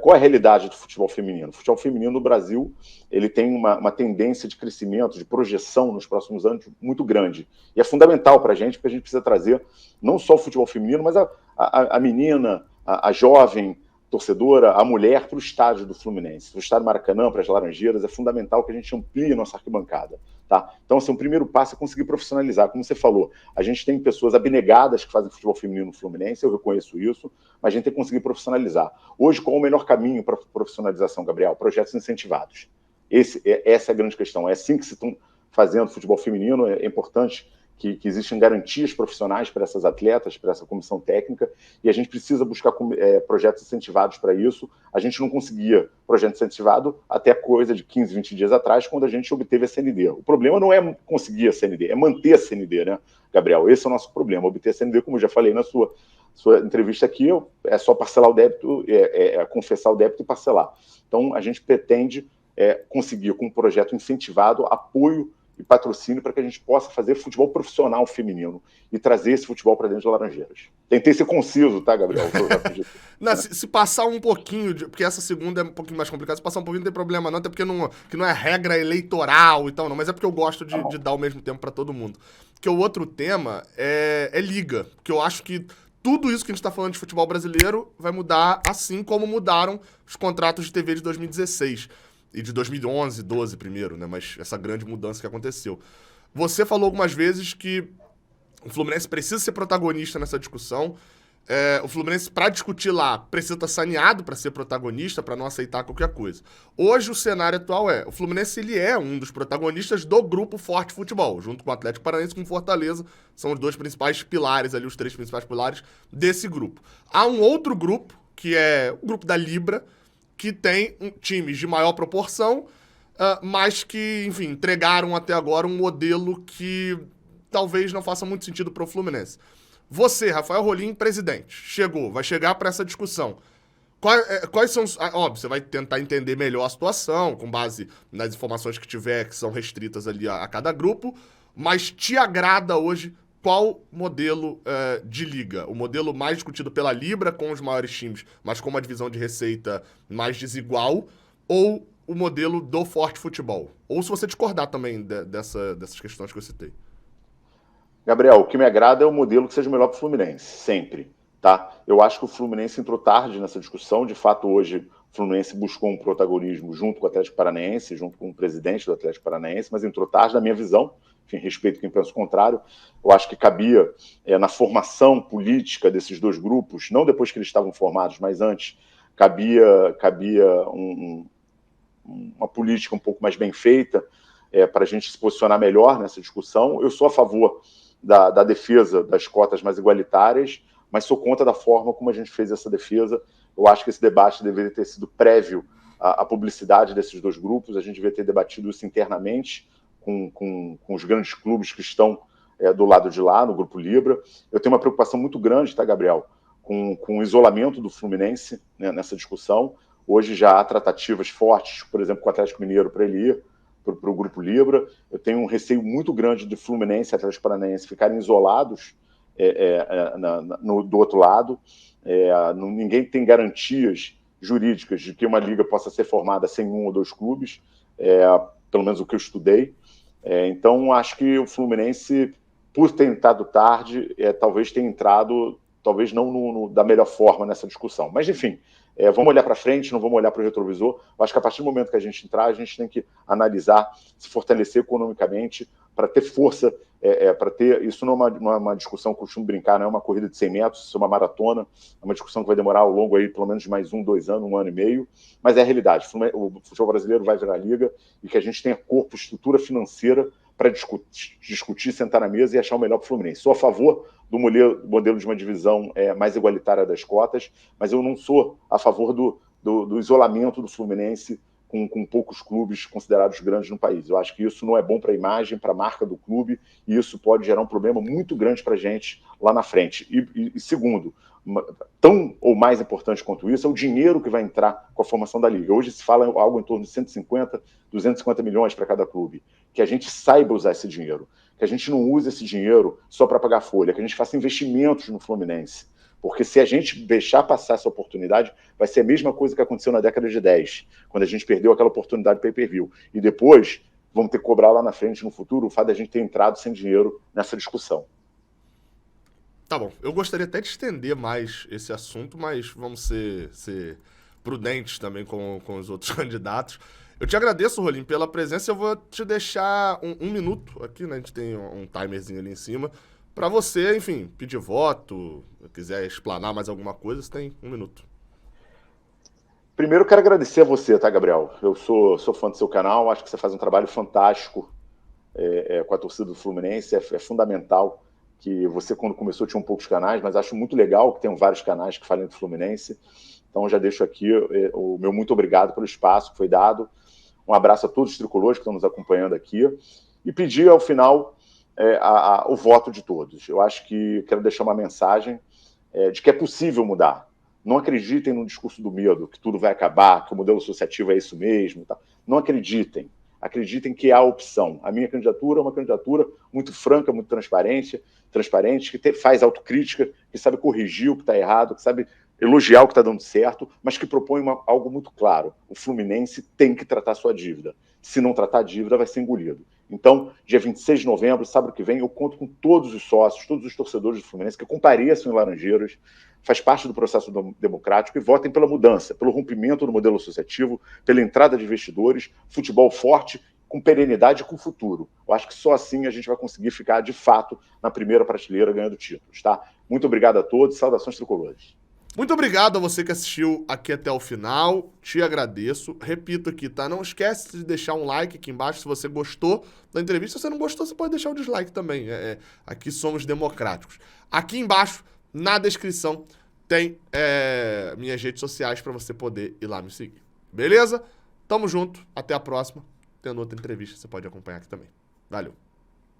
Qual é a realidade do futebol feminino? O futebol feminino no Brasil, ele tem uma tendência de crescimento, de projeção nos próximos anos muito grande. E é fundamental para a gente, porque a gente precisa trazer não só o futebol feminino, mas a menina, a jovem, torcedora, a mulher para o estádio do Fluminense, para o estádio Maracanã, para as Laranjeiras, é fundamental que a gente amplie a nossa arquibancada. Tá? Então, assim, o primeiro passo é conseguir profissionalizar. Como você falou, a gente tem pessoas abnegadas que fazem futebol feminino no Fluminense, eu reconheço isso, mas a gente tem que conseguir profissionalizar. Hoje, qual é o melhor caminho para profissionalização, Gabriel? Projetos incentivados. Essa é a grande questão. É assim que se estão fazendo futebol feminino, é importante que existem garantias profissionais para essas atletas, para essa comissão técnica, e a gente precisa buscar projetos incentivados para isso. A gente não conseguia projeto incentivado até coisa de 15, 20 dias atrás, quando a gente obteve a CND. O problema não é conseguir a CND, é manter a CND, né, Gabriel? Esse é o nosso problema. Obter a CND, como eu já falei na sua entrevista aqui, é só parcelar o débito, confessar o débito e parcelar. Então, a gente pretende conseguir, com um projeto incentivado, apoio e patrocínio para que a gente possa fazer futebol profissional feminino e trazer esse futebol para dentro de Laranjeiras. Tentei ser conciso, tá, Gabriel? Não, se passar um pouquinho, porque essa segunda é um pouquinho mais complicada, se passar um pouquinho não tem problema não, até porque que não é regra eleitoral e tal, não, mas é porque eu gosto de dar o mesmo tempo para todo mundo. Porque o outro tema é liga, porque eu acho que tudo isso que a gente tá falando de futebol brasileiro vai mudar assim como mudaram os contratos de TV de 2016. E de 2011, 12 primeiro, né? Mas essa grande mudança que aconteceu. Você falou algumas vezes que o Fluminense precisa ser protagonista nessa discussão. O Fluminense, para discutir lá, precisa estar saneado para ser protagonista, para não aceitar qualquer coisa. Hoje, o cenário atual o Fluminense ele é um dos protagonistas do grupo Forte Futebol, junto com o Atlético Paranaense e com o Fortaleza. São os dois principais pilares ali, os três principais pilares desse grupo. Há um outro grupo, que é o grupo da Libra, que tem times de maior proporção, mas que, enfim, entregaram até agora um modelo que talvez não faça muito sentido para o Fluminense. Você, Rafael Rolim, presidente, vai chegar para essa discussão. Quais são os... Óbvio, você vai tentar entender melhor a situação, com base nas informações que tiver, que são restritas ali a cada grupo, mas te agrada hoje qual modelo de liga? O modelo mais discutido pela Libra, com os maiores times, mas com uma divisão de receita mais desigual, ou o modelo do Forte Futebol? Ou se você discordar também dessas questões que eu citei. Gabriel, o que me agrada é o modelo que seja melhor para o Fluminense, sempre. Tá? Eu acho que o Fluminense entrou tarde nessa discussão. De fato, hoje o Fluminense buscou um protagonismo junto com o Atlético Paranaense, junto com o presidente do Atlético Paranaense, mas entrou tarde, na minha visão. Enfim, respeito quem pensa o contrário. Eu acho que cabia, na formação política desses dois grupos, não depois que eles estavam formados, mas antes, cabia uma política um pouco mais bem feita para a gente se posicionar melhor nessa discussão. Eu sou a favor da defesa das cotas mais igualitárias, mas sou contra da forma como a gente fez essa defesa. Eu acho que esse debate deveria ter sido prévio à publicidade desses dois grupos, a gente deveria ter debatido isso internamente com os grandes clubes que estão do lado de lá, no Grupo Libra. Eu tenho uma preocupação muito grande, tá, Gabriel, com o isolamento do Fluminense, né, nessa discussão. Hoje já há tratativas fortes, por exemplo, com o Atlético Mineiro para ele ir para o Grupo Libra. Eu tenho um receio muito grande de Fluminense e Atlético Paranaense ficarem isolados do outro lado. Ninguém tem garantias jurídicas de que uma liga possa ser formada sem um ou dois clubes, pelo menos o que eu estudei. Então, acho que o Fluminense, por ter entrado tarde, talvez tenha entrado, talvez não da melhor forma nessa discussão. Mas, enfim, vamos olhar para frente, não vamos olhar para o retrovisor. Eu acho que a partir do momento que a gente entrar, a gente tem que analisar, se fortalecer economicamente, para ter força, para ter... Isso não é uma discussão que eu costumo brincar, não é uma corrida de 100 metros, isso é uma maratona, é uma discussão que vai demorar ao longo aí, pelo menos de mais 1, 2 anos, 1 ano e meio, mas é a realidade. O futebol brasileiro vai virar liga e que a gente tenha corpo, estrutura financeira para discutir, sentar na mesa e achar o melhor para o Fluminense. Sou a favor do modelo de uma divisão mais igualitária das cotas, mas eu não sou a favor do isolamento do Fluminense com poucos clubes considerados grandes no país. Eu acho que isso não é bom para a imagem, para a marca do clube, e isso pode gerar um problema muito grande para a gente lá na frente. E segundo, tão ou mais importante quanto isso, é o dinheiro que vai entrar com a formação da Liga. Hoje se fala algo em torno de 150, 250 milhões para cada clube. Que a gente saiba usar esse dinheiro, que a gente não use esse dinheiro só para pagar folha, que a gente faça investimentos no Fluminense. Porque se a gente deixar passar essa oportunidade, vai ser a mesma coisa que aconteceu na década de 10, quando a gente perdeu aquela oportunidade de pay-per-view. E depois vamos ter que cobrar lá na frente, no futuro, o fato de a gente ter entrado sem dinheiro nessa discussão. Tá bom, eu gostaria até de estender mais esse assunto, mas vamos ser prudentes também com os outros candidatos. Eu te agradeço, Rolim, pela presença. Eu vou te deixar um minuto aqui, né? A gente tem um timerzinho ali em cima. Para você, enfim, pedir voto, se quiser explanar mais alguma coisa, você tem 1 minuto. Primeiro, eu quero agradecer a você, tá, Gabriel? Eu sou fã do seu canal, acho que você faz um trabalho fantástico com a torcida do Fluminense. É fundamental que você, quando começou, tinha poucos canais, mas acho muito legal que tenham vários canais que falem do Fluminense. Então, já deixo aqui o meu muito obrigado pelo espaço que foi dado. Um abraço a todos os tricolores que estão nos acompanhando aqui. E pedir, ao final, o voto de todos. Eu acho que quero deixar uma mensagem de que é possível mudar. Não acreditem no discurso do medo, que tudo vai acabar, que o modelo associativo é isso mesmo. Tá? Não acreditem. Acreditem que há opção. A minha candidatura é uma candidatura muito franca, muito transparente, que faz autocrítica, que sabe corrigir o que está errado, que sabe elogiar o que está dando certo, mas que propõe algo muito claro. O Fluminense tem que tratar sua dívida. Se não tratar a dívida, vai ser engolido. Então, dia 26 de novembro, sábado que vem, eu conto com todos os sócios, todos os torcedores do Fluminense que compareçam em Laranjeiras, faz parte do processo democrático, e votem pela mudança, pelo rompimento do modelo associativo, pela entrada de investidores, futebol forte, com perenidade e com futuro. Eu acho que só assim a gente vai conseguir ficar, de fato, na primeira prateleira ganhando títulos. Tá? Muito obrigado a todos, saudações tricolores. Muito obrigado a você que assistiu aqui até o final, te agradeço. Repito aqui, tá? Não esquece de deixar um like aqui embaixo se você gostou da entrevista. Se você não gostou, você pode deixar o dislike também. Aqui somos democráticos. Aqui embaixo, na descrição, tem minhas redes sociais para você poder ir lá me seguir. Beleza? Tamo junto, até a próxima. Tendo outra entrevista, você pode acompanhar aqui também. Valeu.